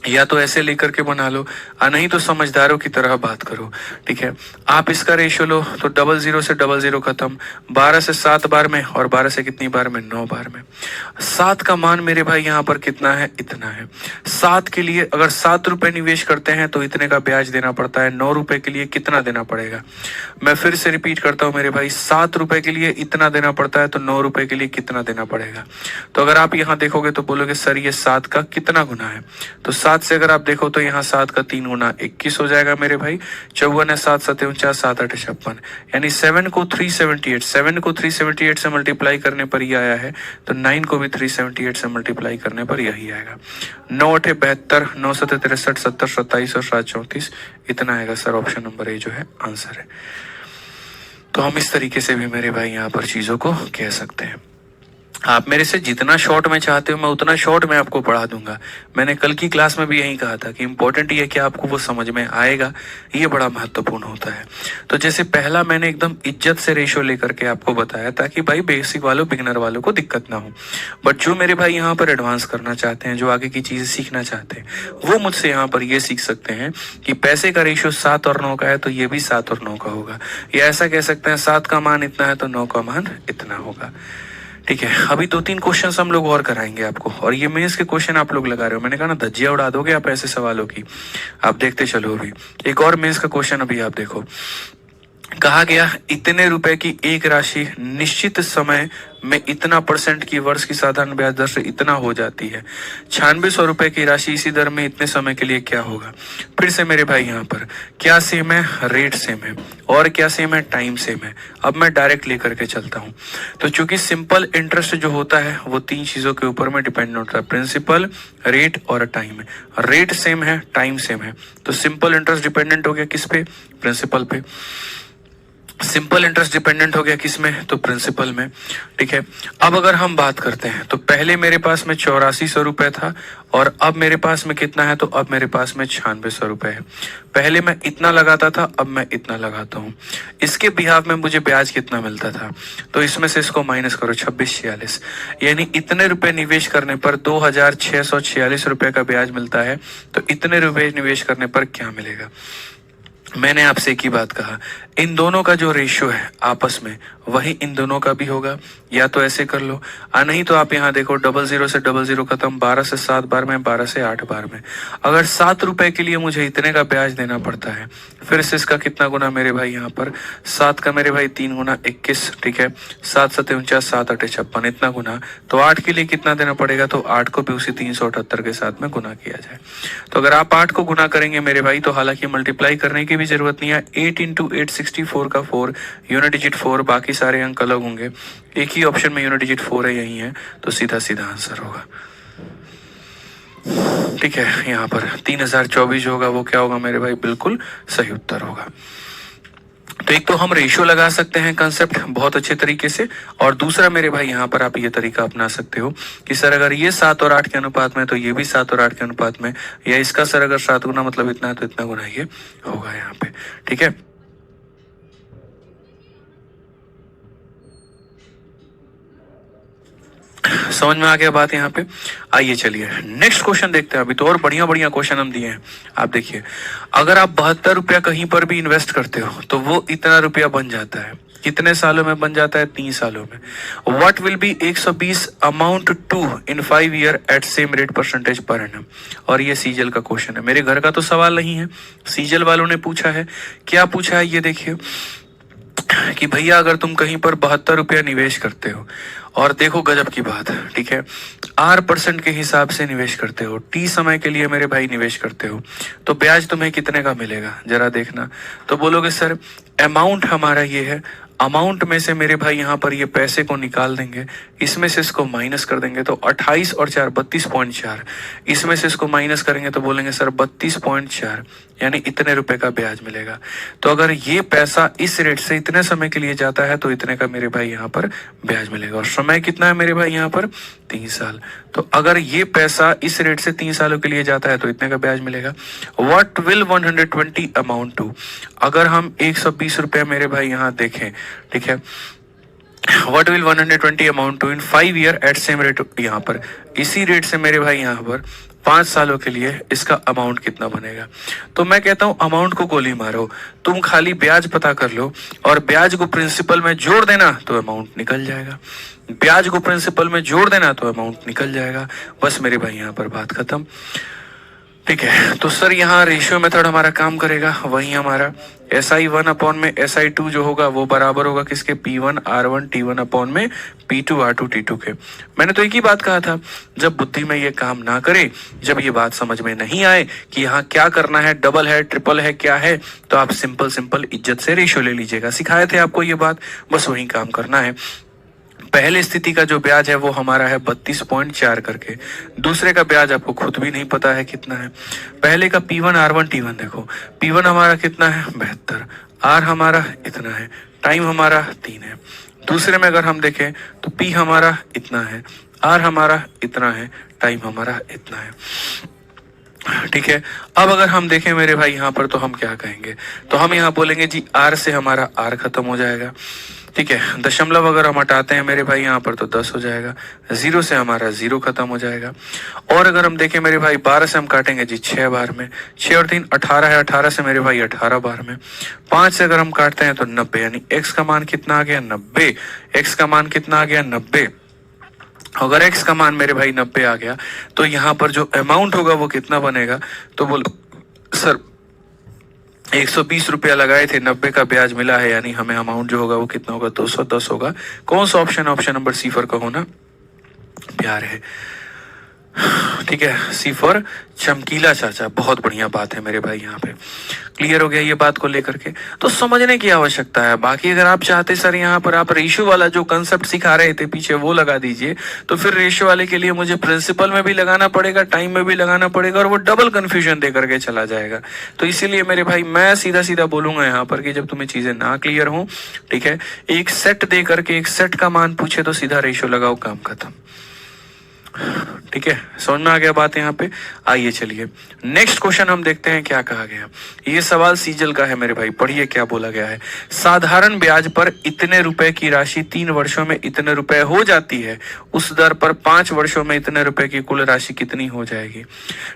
या तो ऐसे लेकर के बना लो, नहीं तो समझदारों की तरह बात करो। ठीक है, आप इसका रेशियो लो तो 00 से 00 खत्म, 12 से 7 बार में, और 12 से कितनी बार में, 9 बार में। 7 का मान मेरे भाई यहाँ पर कितना है, इतना है। 7 के लिए अगर 7 रुपए निवेश करते हैं तो इतने का ब्याज देना पड़ता है। 9 रुपए के लिए कितना देना पड़ेगा, मैं फिर से रिपीट करता हूँ मेरे भाई, 7 रुपए के लिए इतना देना पड़ता है, तो 9 रुपए के लिए कितना देना पड़ेगा। तो अगर आप यहाँ देखोगे तो बोलोगे सर ये 7 का कितना गुना है, तो 7 से अगर आप देखो तो यहाँ 7 का 3 गुना 21 हो जाएगा मेरे भाई। 54 है, 7 7 49, 7 8 56, यानी 7 को 378, 7 को 378 से मल्टीप्लाई करने पर ये आया है, तो 9 को भी 378 से मल्टीप्लाई करने पर यही आएगा। 9 8 72, 9 7 63, 70 27 और 7 34, इतना आएगा सर। ऑप्शन नंबर ए जो है आंसर है। तो हम इस तरीके से भी मेरे भाई यहाँ पर चीजों को कह सकते हैं। आप मेरे से जितना शॉर्ट में चाहते हो मैं उतना शॉर्ट में आपको पढ़ा दूंगा। मैंने कल की क्लास में भी यही कहा था कि इंपॉर्टेंट ये कि आपको वो समझ में आएगा, ये बड़ा महत्वपूर्ण होता है। तो जैसे पहला मैंने एकदम इज्जत से रेशियो लेकर के आपको बताया ताकि भाई बेसिक वालों, बिगनर वालों को दिक्कत ना हो। बट जो मेरे भाई यहाँ पर एडवांस करना चाहते हैं, जो आगे की चीजें सीखना चाहते हैं, वो मुझसे यहाँ पर ये सीख सकते हैं कि पैसे का रेशियो 7 और 9 का है तो ये भी 7 और 9 का होगा, या ऐसा कह सकते हैं 7 का मान इतना है तो 9 का मान इतना होगा। ठीक है, अभी 2-3 क्वेश्चंस हम लोग और कराएंगे आपको, और ये मेंस के क्वेश्चन आप लोग लगा रहे हो, मैंने कहा ना धज्जियां उड़ा दोगे आप ऐसे सवालों की। आप देखते चलो, अभी एक और मेंस का क्वेश्चन अभी आप देखो। कहा गया इतने रुपए की एक राशि निश्चित समय में इतना % की वर्ष की साधारण ब्याज दर से इतना हो जाती है। 9600 रुपए की राशि इसी दर में इतने समय के लिए क्या होगा। फिर से मेरे भाई यहाँ पर क्या सेम है, रेट सेम है, और क्या सेम है, टाइम सेम है। अब मैं डायरेक्ट लेकर के चलता हूँ। तो चूंकि सिंपल इंटरेस्ट जो होता है वो 3 चीजों के ऊपर में डिपेंड होता है, प्रिंसिपल, रेट और टाइम। रेट सेम है, टाइम सेम है, तो सिंपल इंटरेस्ट डिपेंडेंट हो गया किस पे, प्रिंसिपल पे। सिंपल इंटरेस्ट डिपेंडेंट हो गया किसमें, तो प्रिंसिपल में। ठीक है, अब अगर हम बात करते हैं तो पहले मेरे पास में 8400 रुपए था, और अब मेरे पास में कितना है, तो अब मेरे पास में 9600 रुपए है। पहले मैं इतना लगाता था, अब मैं इतना लगाता हूँ। इसके बिहाफ में मुझे ब्याज कितना मिलता था, तो इसमें से इसको माइनस करो, 2646, यानी इतने रुपए निवेश करने पर 2646 रुपए का ब्याज मिलता है। तो इतने रुपए निवेश करने पर क्या मिलेगा। मैंने आपसे एक ही बात कहा, इन दोनों का जो रेशियो है आपस में वही इन दोनों का भी होगा, या तो ऐसे कर लो, नहीं तो आप यहाँ देखो 00 से 00 खत्म, 12 से 7 बार में, 12 से 8 बार में। अगर 7 रुपए के लिए मुझे इतने का ब्याज देना पड़ता है, फिर से इसका कितना गुना मेरे भाई यहाँ पर, 7 का मेरे भाई 3 गुना 21, ठीक है, 7 7 49, 7 8 56, इतना गुना। तो 8 के लिए कितना देना पड़ेगा, तो 8 को भी उसी 378 के साथ में गुना किया जाए। तो अगर आप 8 को गुना करेंगे मेरे भाई, तो हालांकि मल्टीप्लाई करने की भी जरूरत नहीं है, 8 इंटू 8 64 का 4, यूनिट डिजिट 4, बाकी सारे अंक अलग होंगे, एक ही ऑप्शन में यूनिट डिजिट 4 है, यही है, तो सीधा सीधा आंसर होगा। ठीक है, यहाँ पर 3024 होगा, वो क्या होगा मेरे भाई, बिल्कुल सही उत्तर होगा। तो एक तो हम रेशियो लगा सकते हैं कंसेप्ट बहुत अच्छे तरीके से, और दूसरा मेरे भाई यहाँ पर आप ये तरीका अपना सकते हो कि सर अगर ये 7 और 8 के अनुपात में तो ये भी 7 और 8 के अनुपात में, या इसका सर अगर 7 गुना मतलब इतना है तो इतना गुना ये होगा यहाँ पे। ठीक है, समझ में आ गया बात यहाँ पे। आइए चलिए नेक्स्ट क्वेश्चन देखते हैं। अभी तो और बढ़िया बढ़िया क्वेश्चन हम दिए हैं। आप देखिए, अगर आप 72 रुपया कहीं पर भी इन्वेस्ट करते हो तो वो इतना रुपया बन जाता है, कितने सालों में बन जाता है, 3 सालों में। What will be 120 amount to in 5 year at same rate % per annum. और ये सीजल का क्वेश्चन है, मेरे घर का तो सवाल नहीं है, सीजल वालों ने पूछा है। क्या पूछा है ये देखिए कि भैया अगर तुम कहीं पर 72 रुपया निवेश करते हो, और देखो गजब की बात है, ठीक है, R% के हिसाब से निवेश करते हो, T समय के लिए मेरे भाई निवेश करते हो, तो ब्याज तुम्हें कितने का मिलेगा जरा देखना। तो बोलोगे सर अमाउंट हमारा ये है, अमाउंट में से मेरे भाई यहाँ पर ये पैसे को निकाल देंगे, इसमें से इसको माइनस कर देंगे, तो 28 और 4 32.4, इसमें से इसको माइनस करेंगे तो बोलेंगे सर 32.4, यानी इतने रुपए का ब्याज मिलेगा। तो अगर ये पैसा इस रेट से इतने समय के लिए जाता है तो इतने का मेरे भाई यहाँ पर ब्याज मिलेगा। और समय कितना है मेरे भाई यहाँ पर, 3 साल। तो अगर ये पैसा इस रेट से 3 सालों के लिए जाता है तो इतने का ब्याज मिलेगा। व्हाट विल 120 अमाउंट टू, अगर हम 120 रुपया मेरे भाई यहाँ देखें, ठीक है, what will 120 amount to in 5 year at same rate, यहाँ पर इसी रेट से मेरे भाई यहाँ पर 5 सालों के लिए इसका अमाउंट कितना बनेगा। तो मैं कहता हूं अमाउंट को गोली मारो, तुम खाली ब्याज पता कर लो और ब्याज को प्रिंसिपल में जोड़ देना तो अमाउंट निकल जाएगा। ब्याज को प्रिंसिपल में जोड़ देना तो अमाउंट निकल जाएगा। बस मेरे भाई यहाँ पर बात खत्म। ठीक है, तो सर यहाँ रेशियो मेथड हमारा काम करेगा, वही हमारा SI1 अपॉन में SI2 जो होगा वो बराबर होगा किसके, P1 R1 T1 अपॉन में P2 R2 T2 के। मैंने तो एक ही बात कहा था, जब बुद्धि में ये काम ना करे, जब ये बात समझ में नहीं आए कि यहाँ क्या करना है, डबल है ट्रिपल है क्या है, तो आप सिंपल इज्जत से रेशियो ले लीजिएगा। सिखाए थे आपको ये बात, बस वही काम करना है। पहले स्थिति का जो ब्याज है वो हमारा है 32.4 करके, दूसरे का ब्याज आपको खुद भी नहीं पता है कितना है। पहले का P1 R1 T1 देखो, P1 हमारा कितना है 72, R हमारा इतना है, टाइम हमारा 3 है। दूसरे में अगर हम देखें तो P हमारा इतना है, R हमारा इतना है, टाइम हमारा इतना है। ठीक है, अब अगर हम देखें मेरे भाई यहाँ पर तो हम क्या कहेंगे, तो हम यहाँ बोलेंगे जी R से हमारा R खत्म हो जाएगा। ठीक है, दशमलव अगर हम हटाते हैं मेरे भाई यहाँ पर तो 10 हो जाएगा, 0 से हमारा 0 खत्म हो जाएगा। और अगर हम देखें मेरे भाई 12 से हम काटेंगे जी 6 बार में, 6 और 3 18 है, 18 से मेरे भाई 18 बार में। 5 से अगर हम काटते हैं तो 90, यानी x का मान कितना आ गया 90, x का मान कितना आ गया 90। अगर x का मान मेरे भाई 90 आ गया तो यहाँ पर जो अमाउंट होगा वो कितना बनेगा, तो बोलो सर 120 रुपया लगाए थे, 90 का ब्याज मिला है, यानी हमें अमाउंट जो होगा वो कितना होगा 210 होगा। कौन सा option, option number C for कहो ना प्यार है। ठीक है, सी फॉर चमकीला चाचा, बहुत बढ़िया बात है मेरे भाई। यहाँ पे क्लियर हो गया ये बात को लेकर के, तो समझने की आवश्यकता है। बाकी अगर आप चाहते सर यहाँ पर आप रेशियो वाला जो कंसेप्ट सिखा रहे थे पीछे वो लगा दीजिए, तो फिर रेशियो वाले के लिए मुझे प्रिंसिपल में भी लगाना पड़ेगा, टाइम में भी लगाना पड़ेगा, और वो डबल कंफ्यूजन दे करके चला जाएगा। तो इसीलिए मेरे भाई मैं सीधा सीधा बोलूंगा यहाँ पर कि जब तुम्हें चीजें ना क्लियर हो, ठीक है, एक सेट दे करके एक सेट का मान पूछे तो सीधा रेशियो लगाओ, काम खत्म। ठीक है, समझ में आ गया बात यहाँ पे। आइए चलिए नेक्स्ट क्वेश्चन हम देखते हैं क्या कहा गया। ये सवाल सीजल का है मेरे भाई, पढ़िए क्या बोला गया है। साधारण ब्याज पर इतने रुपए की राशि 3 वर्षों में इतने रुपए हो जाती है, उस दर पर 5 वर्षों में इतने रुपए की कुल राशि कितनी हो जाएगी।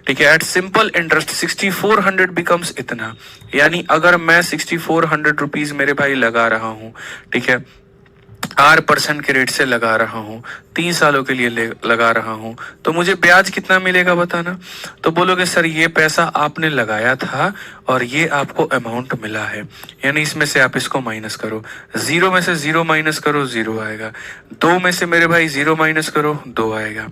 ठीक है, एट सिंपल इंटरेस्ट 6400 बिकम्स इतना, यानी अगर मैं 6400 रुपीज मेरे भाई लगा रहा हूं, ठीक है, R% के रेट से लगा रहा हूं, 3 सालों के लिए लगा रहा हूं, तो मुझे ब्याज कितना मिलेगा बताना। तो बोलोगे सर ये पैसा आपने लगाया था और ये आपको अमाउंट मिला है, यानी इसमें से आप इसको माइनस करो, 0 में से 0 माइनस करो 0 आएगा, 2 में से मेरे भाई 0 माइनस करो 2 आएगा,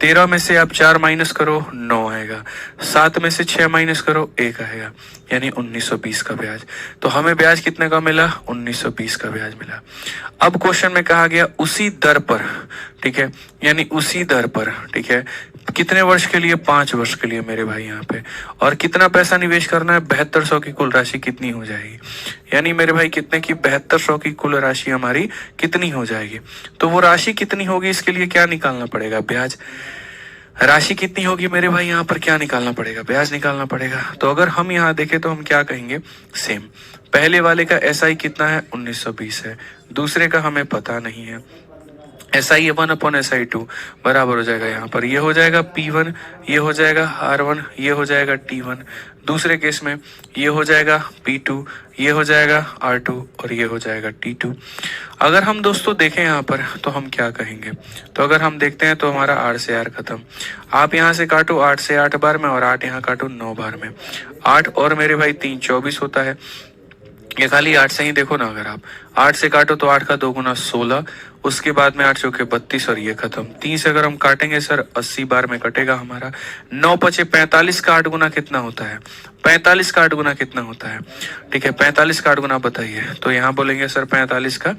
13 में से आप 4 माइनस करो 9 आएगा, 7 में से 6 माइनस करो 1 आएगा, यानी 1920 का ब्याज। तो हमें ब्याज कितने का मिला, 1920 का ब्याज मिला। अब क्वेश्चन में कहा गया उसी दर पर, ठीक है, यानी उसी दर पर, ठीक है, कितने वर्ष के लिए, 5 वर्ष के लिए मेरे भाई यहाँ पे, और कितना पैसा निवेश करना है, 7200 की कुल राशि कितनी हो जाएगी, यानी मेरे भाई कितने की, 7200 की कुल राशि हमारी कितनी हो जाएगी। तो वो राशि कितनी होगी इसके लिए क्या निकालना पड़ेगा, ब्याज। राशि कितनी होगी मेरे भाई यहाँ पर क्या निकालना पड़ेगा, ब्याज निकालना पड़ेगा। तो अगर हम यहाँ देखें तो हम क्या कहेंगे, सेम, पहले वाले का SI कितना है 1920 है, दूसरे का हमें पता नहीं है, SI1 अपॉन SI2 बराबर हो जाएगा, यहाँ पर ये हो जाएगा P1, ये हो जाएगा R1, ये हो जाएगा T1, दूसरे केस में ये हो जाएगा P2, ये हो जाएगा R2 और ये हो जाएगा T2। अगर हम दोस्तों देखें यहाँ पर तो हम क्या कहेंगे, तो अगर हम देखते हैं तो हमारा R से R खत्म, आप यहाँ से काटो 8 से 8 बार में और 8 यहाँ काटो 9 बार में, 8 और मेरे भाई 3 24 होता है, ये खाली 8 से ही देखो ना, अगर आप 8 से काटो तो 8 का 2 गुना 16, उसके बाद में 8 चौके 32 और ये खत्म। 3 से अगर हम काटेंगे सर 80 बार में कटेगा हमारा, 9 पचे 45 का 8 गुना कितना होता है, 45 का 8 गुना कितना होता है, ठीक है, 45 का 8 गुना बताइए। तो यहाँ बोलेंगे सर 45 का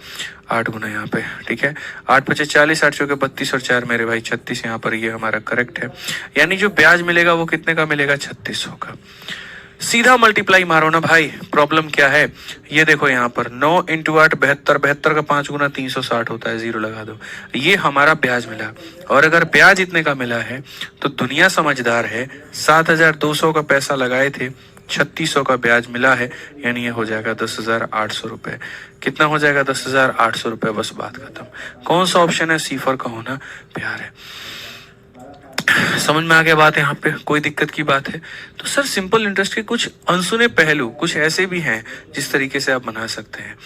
8 गुना यहाँ पे, ठीक है, 8 पचे 40, 8 चौके 32 और 4 मेरे भाई 36, यहाँ पर ये हमारा करेक्ट है, यानी जो ब्याज मिलेगा वो कितने का मिलेगा, 3600 का। सीधा मल्टीप्लाई मारो ना भाई, प्रॉब्लम क्या है, ये देखो यहाँ पर 9 इंटू 8 72, 72 का 5 गुना 360 होता है, 0 लगा दो, ये हमारा ब्याज मिला। और अगर ब्याज इतने का मिला है तो दुनिया समझदार है, 7200 का पैसा लगाए थे, 3600 का ब्याज मिला है, यानी ये हो जाएगा 10,800 रुपए। कितना हो जाएगा, 10,800 रुपए, बस बात खत्म। कौन सा ऑप्शन है, सी फॉर का होना प्यार है। समझ में आ गया बात? यहाँ पे कोई दिक्कत की बात है? तो सर सिंपल इंटरेस्ट के कुछ अनसुने पहलू कुछ ऐसे भी हैं जिस तरीके से आप बना सकते हैं।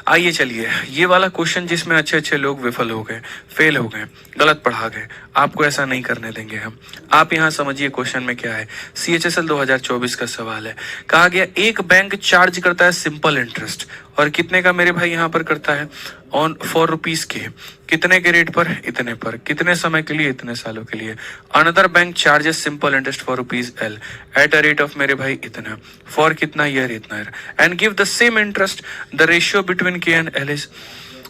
आइए चलिए, ये वाला क्वेश्चन जिसमें अच्छे अच्छे लोग विफल हो गए, फेल हो गए, गलत पढ़ा गए, आपको ऐसा नहीं करने देंगे हम। आप यहाँ समझिए क्वेश्चन में क्या है। CHSL 2024 का सवाल है। कहा गया एक बैंक चार्ज करता है सिंपल इंटरेस्ट, और कितने का मेरे भाई यहाँ पर करता है? ऑन 4 रुपीज के। कितने के रेट पर? इतने पर। कितने समय के लिए? इतने सालों के लिए। Another bank charges simple interest for ₹L at a rate of मेरे भाई इतना, फॉर कितना ईयर? इतना year, and give the same interest. The ratio between K and L is.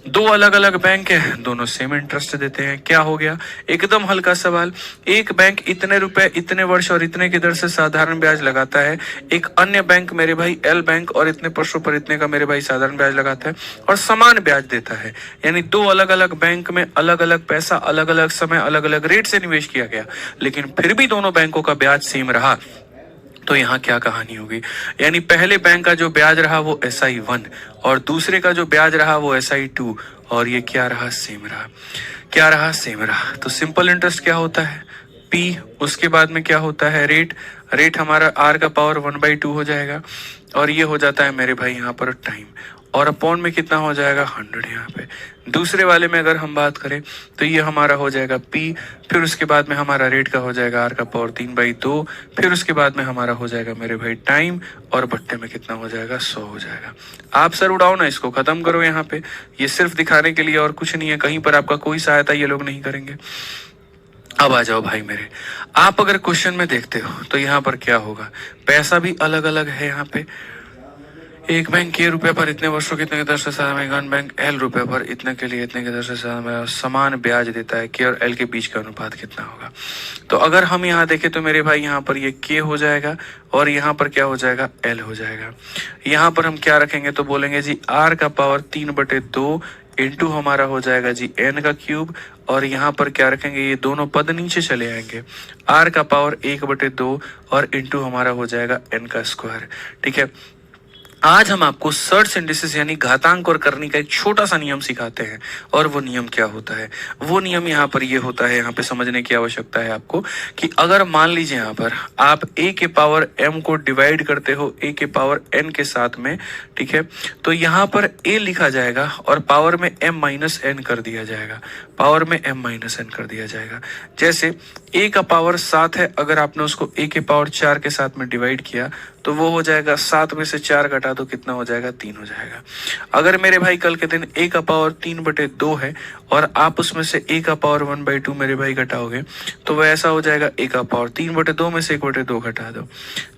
दो अलग अलग बैंक है, दोनों सेम इंटरेस्ट देते हैं। क्या हो गया? एकदम हल्का सवाल। एक बैंक इतने रुपए इतने वर्ष और इतने की दर से साधारण ब्याज लगाता है, एक अन्य बैंक मेरे भाई L बैंक और इतने वर्षों पर इतने का मेरे भाई साधारण ब्याज लगाता है और समान ब्याज देता है। यानी दो अलग अलग बैंक में अलग अलग पैसा अलग अलग समय अलग अलग रेट से निवेश किया गया, लेकिन फिर भी दोनों बैंकों का ब्याज सेम रहा। तो यहाँ क्या कहानी होगी? यानी पहले बैंक का जो ब्याज रहा वो SI1 और दूसरे का जो ब्याज रहा वो SI2, और ये क्या रहा? सेम रहा। क्या रहा? सेम रहा। तो सिंपल इंटरेस्ट क्या होता है? P। उसके बाद में क्या होता है? रेट। रेट हमारा R का पावर 1/2 हो जाएगा, और ये हो जाता है मेरे भाई यहाँ पर टाइम, और अपॉन में कितना हो जाएगा? 100 यहाँ पे। दूसरे वाले में अगर हम बात करें तो ये हमारा हो जाएगा P, फिर उसके बाद में हमारा रेट का हो जाएगा R का पावर 3/2, फिर उसके बाद में हमारा हो जाएगा मेरे भाई टाइम, और बट्टे में कितना हो जाएगा? 100 हो जाएगा। आप सर उड़ाओ ना, इसको खत्म करो यहाँ पे। ये सिर्फ दिखाने के लिए और कुछ नहीं है, कहीं पर आपका कोई सहायता ये लोग नहीं करेंगे। अब आ जाओ भाई मेरे, आप अगर क्वेश्चन में देखते हो तो यहाँ पर क्या होगा? पैसा भी अलग अलग है यहाँ पे। एक बैंक K रुपए पर इतने वर्षों कितने की दर से साधारण बैंक L रुपए पर इतने के लिए इतने की दर से समान ब्याज देता है। K और L के बीच का अनुपात कितना होगा? तो अगर हम यहाँ देखें तो मेरे भाई यहाँ पर ये K हो जाएगा और यहाँ पर क्या हो जाएगा? L हो जाएगा। यहाँ पर हम क्या रखेंगे तो बोलेंगे जी R का पावर 3/2 इंटू हमारा हो जाएगा जी N का क्यूब, और यहाँ पर क्या रखेंगे? ये दोनों पद नीचे चले आएंगे। R का पावर 1/2 और इंटू हमारा हो जाएगा N का स्क्वायर। ठीक है, आज हम आपको सर्च इंडिसेस यानी घातांक और करनी का एक छोटा सा नियम सिखाते हैं, और वो नियम क्या होता है? वो नियम यहाँ पर ये होता है, यहाँ पे समझने की आवश्यकता है आपको, कि अगर मान लीजिए यहाँ पर आप a के पावर m को डिवाइड करते हो a के पावर n के साथ में, ठीक है, तो यहाँ पर a लिखा जाएगा और पावर में m माइनस n कर दिया जाएगा, पावर में m माइनस n कर दिया जाएगा। जैसे a का पावर 7 है, अगर आपने उसको a के पावर 4 के साथ में डिवाइड किया तो वो हो जाएगा 7 में से 4 घटा दो कितना हो जाएगा? 3 हो जाएगा। अगर मेरे भाई कल के दिन a का पावर 3/2 है और आप उसमें से a का पावर 1/2 मेरे भाई घटाओगे तो वह ऐसा हो जाएगा a का पावर 3/2 में से 1/2 घटा दो,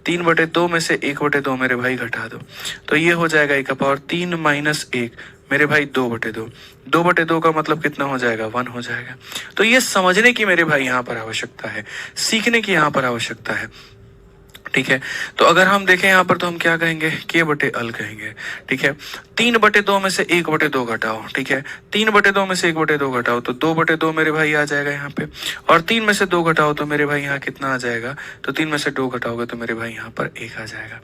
3/2 में से 1/2 मेरे भाई घटा दो, तो ये हो जाएगा a का पावर 3 माइनस 1 मेरे भाई 2/2। 2/2 का मतलब कितना हो जाएगा? 1 हो जाएगा। तो ये समझने की मेरे भाई यहाँ पर आवश्यकता है, सीखने की यहाँ पर आवश्यकता है। ठीक है, तो अगर हम देखें यहाँ पर तो हम क्या कहेंगे? K/L कहेंगे। ठीक है, 3/2 में से 1/2 घटाओ। ठीक है, 3/2 में से 1/2 घटाओ तो 2/2 मेरे भाई आ जाएगा यहाँ पे, और 3 में से 2 घटाओ तो मेरे भाई यहाँ कितना आ जाएगा? तो 3 में से 2 घटाओगे तो मेरे भाई यहाँ पर 1 आ जाएगा।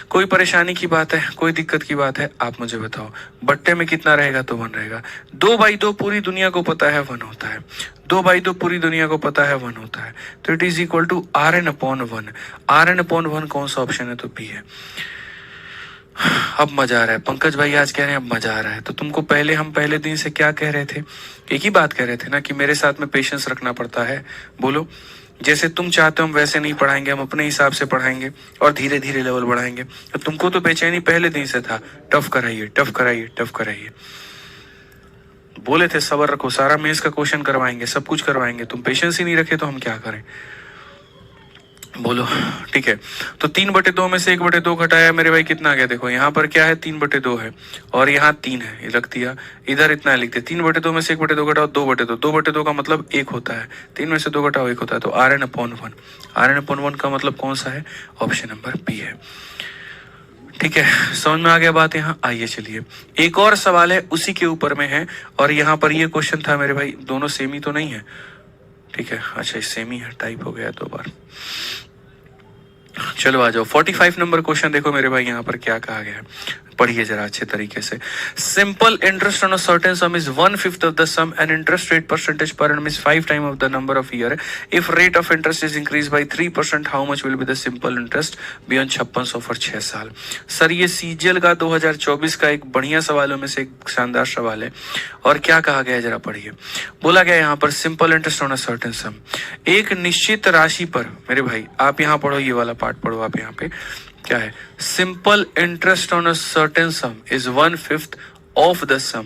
कोई परेशानी की बात है? कोई दिक्कत की बात है? आप मुझे बताओ। बट्टे में कितना रहेगा? तो 1 रहेगा। 2/2 पूरी दुनिया को पता है 1 होता है, 2/2 पूरी दुनिया को पता है 1 होता है, तो it is equal to Rn/1। Rn/1 कौन सा ऑप्शन है? तो B है। अब मजा आ रहा है। पंकज भाई आज कह रहे हैं अब मजा आ रहा है, तो तुमको हम पहले दिन से क्या कह रहे थे? एक ही बात कह रहे थे ना कि मेरे साथ में पेशेंस रखना पड़ता है। बोलो, जैसे तुम चाहते हो हम वैसे नहीं पढ़ाएंगे, हम अपने हिसाब से पढ़ाएंगे और धीरे धीरे लेवल बढ़ाएंगे। तो तुमको तो बेचैनी पहले दिन से था, टफ कराइए टफ कराइए टफ कराइए। बोले थे सब्र रखो, सारा मेंस का क्वेश्चन करवाएंगे, सब कुछ करवाएंगे, तुम पेशेंस ही नहीं रखे तो हम क्या करें? बोलो। ठीक है, तो 3/2 में से 1/2 घटाया मेरे भाई कितना आ गया? देखो यहाँ पर क्या है? 3/2 है और यहाँ 3 है, ये रख दिया। इधर इतना लिखते 3/2 में से 1/2 घटाओ 2/2, 2/2 का मतलब 1 होता है, 3 में से 2 घटाओ 1 होता है, तो Rn/1। Rn/1 का मतलब कौन सा है? ऑप्शन नंबर B है। ठीक है, समझ में आ गया बात? यहाँ आइए चलिए, एक और सवाल है उसी के ऊपर में है, और यहाँ पर ये क्वेश्चन था मेरे भाई, दोनों सेम ही तो नहीं है? ठीक है, अच्छा सेम ही है, टाइप हो गया 2 बार। चलो आ जाओ, 45 नंबर क्वेश्चन देखो मेरे भाई, यहाँ पर क्या कहा गया है। पढ़िए जरा अच्छे तरीके से। Simple interest on a certain sum is 1/5 of the sum and interest rate percentage per annum is 5 time of the number of year. If rate of interest is increase by 3%, how much will be the simple interest beyond 5600 for 6 साल। सर ये सीजीएल का 2024 का एक बढ़िया सवालों में से एक शानदार सवाल है। और क्या कहा गया है जरा पढ़िए। बोला गया यहाँ पर simple interest on a certain सम, एक निश्चित राशि पर, मेरे भाई आप यहाँ पढ़ो, ये वाला पार्ट पढ़ो आप यहाँ पे, क्या है, simple interest on a certain sum is 1/5 of the sum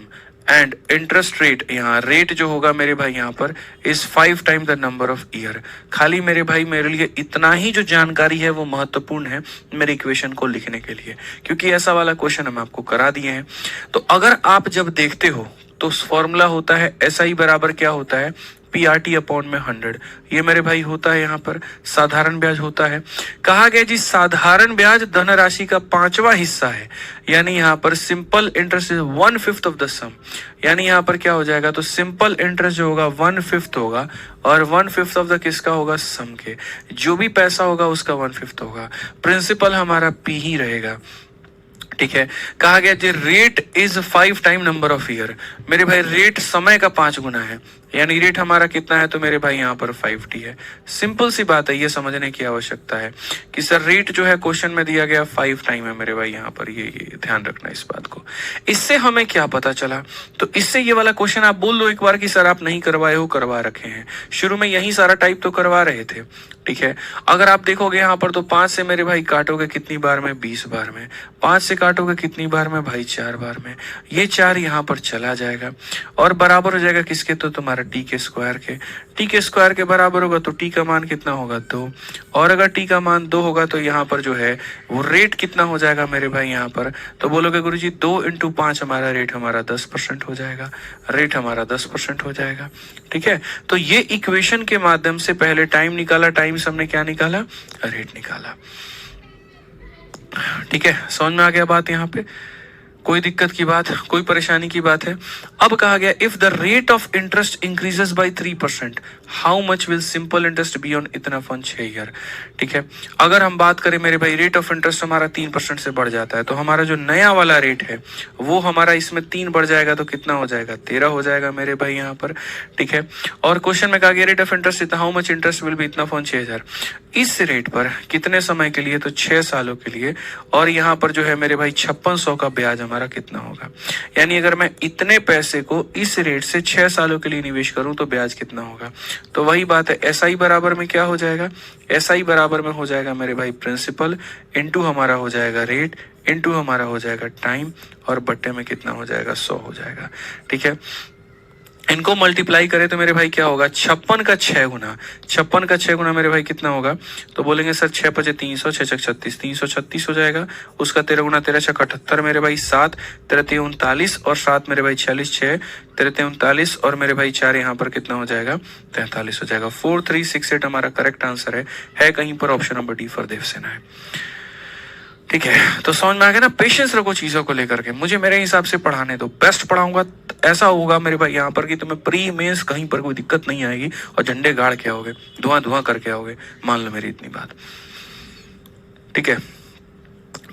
and interest rate, यहाँ रेट जो होगा मेरे भाई यहाँ पर is 5 time the number of year. खाली मेरे भाई मेरे लिए इतना ही जो जानकारी है वो महत्वपूर्ण है मेरे इक्वेशन को लिखने के लिए, क्योंकि ऐसा वाला क्वेश्चन हम आपको करा दिए हैं। तो अगर आप जब देखते हो तो फॉर्मूला होता है SI बराबर क्या होता है, PRT अपॉन में 100। ये मेरे भाई होता है यहाँ पर साधारण ब्याज होता है। कहा गया जी साधारण ब्याज धनराशि का 5वां हिस्सा है, यानी यहाँ पर simple interest is 1/5 of the sum, यानी यहाँ पर क्या हो जाएगा, तो सिंपल इंटरेस्ट जो होगा 1/5 होगा और 1/5 ऑफ द किसका होगा, सम के, जो भी पैसा होगा उसका 1/5 होगा। प्रिंसिपल हमारा P ही रहेगा, ठीक है। कहा गया जी rate is 5 time number of year, मेरे भाई रेट समय का 5 गुना है, यानी रेट हमारा कितना है, तो मेरे भाई यहाँ पर 5t है। सिंपल सी बात है, ये समझने की आवश्यकता है कि सर रेट जो है क्वेश्चन में दिया गया 5 टाइम है मेरे भाई यहाँ पर, ये ध्यान रखना इस बात को। इससे हमें क्या पता चला, तो इससे ये वाला क्वेश्चन आप बोल दो एक बार कि सर आप नहीं करवाए हो, करवा रखे हैं, शुरू में यही सारा टाइप तो करवा रहे थे, ठीक है। अगर आप देखोगे यहाँ पर तो 5 से मेरे भाई काटोगे कितनी बार में, 20 बार में, 5 से काटोगे कितनी बार में भाई, 4 बार में, ये 4 यहाँ पर चला जाएगा और बराबर हो जाएगा किसके, तो तुम्हारा टी के स्क्वायर के। टी के स्क्वायर के बराबर होगा तो टी का मान कितना होगा, 2, और अगर टी का मान 2 होगा तो यहाँ पर जो है वो रेट कितना हो जाएगा मेरे भाई यहाँ पर, तो बोलोगे गुरुजी 2 × 5 हमारा रेट हमारा 10% हो जाएगा, रेट हमारा 10% हो जाएगा, ठीक है। तो ये इक्वेशन के माध्यम से पहले टाइम निकाला, टाइम से हमने क्या निकाला, रेट निकाला, ठीक है। समझ में आ गया बात यहाँ पे, कोई दिक्कत की बात, कोई परेशानी की बात है। अब कहा गया if the rate of interest increases by 3%, how much will simple interest be on इतना फॉन 6 ईयर, ठीक है। अगर हम बात करें मेरे भाई रेट ऑफ इंटरेस्ट हमारा 3% से बढ़ जाता है, तो हमारा जो नया वाला रेट है वो हमारा इसमें 3 बढ़ जाएगा तो कितना हो जाएगा, 13 हो जाएगा मेरे भाई यहाँ पर, ठीक है। और क्वेश्चन में कहा गया रेट ऑफ इंटरेस्ट इतना, how much interest will be इतना फॉन 6000, इस रेट पर कितने समय के लिए, तो 6 सालों के लिए, और यहाँ पर जो है मेरे भाई 5600 का ब्याज हमारा कितना होगा, यानी अगर मैं इतने पैसे को इस रेट से 6 सालों के लिए निवेश करूं तो ब्याज कितना होगा। तो वही बात है, SI बराबर में क्या हो जाएगा, SI बराबर में हो जाएगा मेरे भाई प्रिंसिपल इनटू हमारा हो जाएगा रेट इनटू हमारा हो जाएगा टाइम, और बट्टे में कितना हो जाएगा, 100 हो जाएगा, ठीक है। इनको मल्टीप्लाई करें तो मेरे भाई क्या होगा, 56 का 6 गुना, 56 का 6 गुना मेरे भाई कितना होगा, तो बोलेंगे सर 6 × 5 = 300, 6 × 6 = 36, 336 हो जाएगा। उसका 13 गुना 13 × 6 = 78 मेरे भाई, 7 13 × 3 = 39 और 7 मेरे भाई 46, 6 13 × 3 = 39 और मेरे भाई 4 यहाँ पर कितना हो जाएगा, 43 हो जाएगा। 4368 हमारा करेक्ट आंसर है कहीं पर option number D for Devsena है, ठीक है। तो समझ में आ गया ना, पेशेंस रखो चीजों को लेकर के, मुझे मेरे हिसाब से पढ़ाने दो, बेस्ट पढ़ाऊंगा, ऐसा होगा मेरे भाई यहाँ पर कि तुम्हें प्री मेंस कहीं पर कोई दिक्कत नहीं आएगी और झंडे गाड़ के आओगे, धुआं धुआं करके आओगे, मान लो मेरी इतनी बात, ठीक है।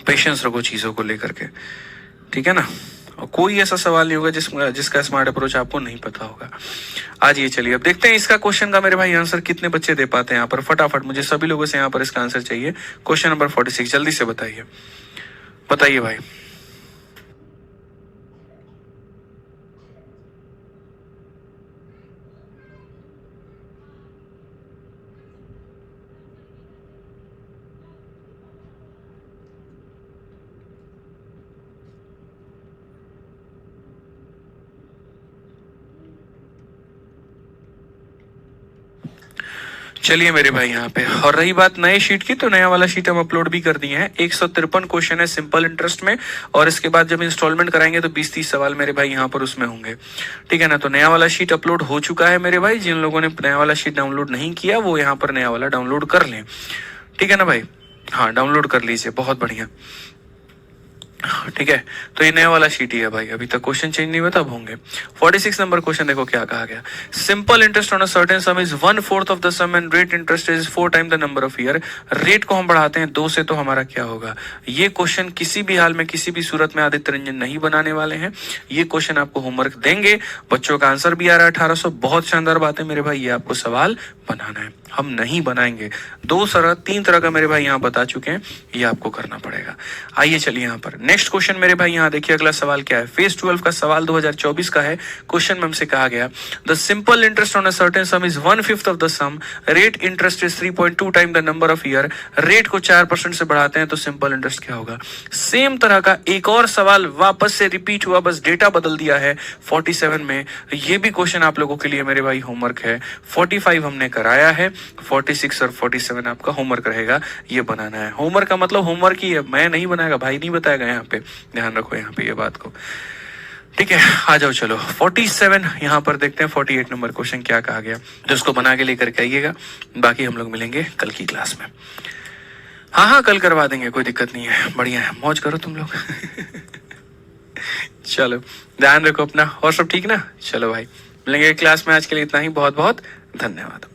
पेशेंस रखो चीजों को लेकर के, ठीक है ना। और कोई ऐसा सवाल नहीं होगा जिसका स्मार्ट अप्रोच आपको नहीं पता होगा। आज ये चलिए अब देखते हैं इसका क्वेश्चन का मेरे भाई आंसर कितने बच्चे दे पाते हैं यहाँ पर, फटाफट मुझे सभी लोगों से यहाँ पर इसका आंसर चाहिए। क्वेश्चन नंबर 46 जल्दी से बताइए, बताइए भाई। चलिए मेरे भाई यहाँ पे, और रही बात नए शीट की, तो नया वाला शीट हम अपलोड भी कर दिए हैं। 153 क्वेश्चन है सिंपल इंटरेस्ट में, और इसके बाद जब इंस्टॉलमेंट कराएंगे तो 20-30 सवाल मेरे भाई यहाँ पर उसमें होंगे, ठीक है ना। तो नया वाला शीट अपलोड हो चुका है मेरे भाई, जिन लोगों ने नया वाला शीट डाउनलोड नहीं किया वो यहाँ पर नया वाला डाउनलोड कर लें, ठीक है ना भाई, हाँ डाउनलोड कर लीजिए, बहुत बढ़िया। ठीक है, तो ये नया वाला शीट ही है भाई, अभी तक क्वेश्चन चेंज नहीं हुआ, तब होंगे। 46 नंबर क्वेश्चन देखो क्या कहा गया। Simple interest on a certain sum is 1/4 of the sum and rate interest is 4 time the number of year. Rate को हम बढ़ाते हैं 2 से, तो हमारा क्या होगा। ये क्वेश्चन किसी भी हाल में किसी भी सूरत में आदित्य रंजन नहीं बनाने वाले हैं। ये क्वेश्चन आपको होमवर्क देंगे, बच्चों का आंसर भी आ रहा है 1800। बहुत शानदार बात है मेरे भाई, ये आपको सवाल बनाना है, हम नहीं बनाएंगे। 3 तरह का मेरे भाई यहाँ बता चुके हैं, ये आपको करना पड़ेगा। आइए चलिए यहाँ पर नेक्स्ट क्वेश्चन मेरे भाई, यहाँ देखिए अगला सवाल क्या है। फेज 12 का सवाल 2024 का है। क्वेश्चन में हमसे कहा गया the simple interest on a certain sum is 1/5 of the sum, rate interest is 3.2 time the number of year. Rate को 4% से बढ़ाते हैं तो सिंपल इंटरेस्ट क्या होगा। सेम तरह का एक और सवाल वापस से रिपीट हुआ, बस डेटा बदल दिया है 47 में। ये भी क्वेश्चन आप लोगों के लिए मेरे भाई होमवर्क है। 45 हमने कराया है, 46 और 47 आपका होमवर्क रहेगा, ये बनाना है। होमवर्क का मतलब होमवर्क ही है, मैं नहीं बनाएगा भाई, नहीं बताएगा। यहाँ पे ध्यान रखो यहाँ पे ये बात को, ठीक है। आ जाओ चलो 47 यहाँ पर देखते हैं 48 नंबर क्वेश्चन क्या कहा गया, तो इसको बना के लेकर के आइएगा। बाकी हम लोग मिलेंगे कल की क्लास में। हाँ कल करवा देंगे, कोई दिक्कत नहीं है, बढ़िया है, मौज करो तुम लोग। चलो ध्यान रखो अपना, और सब ठीक ना। चलो भाई मिलेंगे क्लास में, आज के लिए इतना ही, बहुत बहुत धन्यवाद।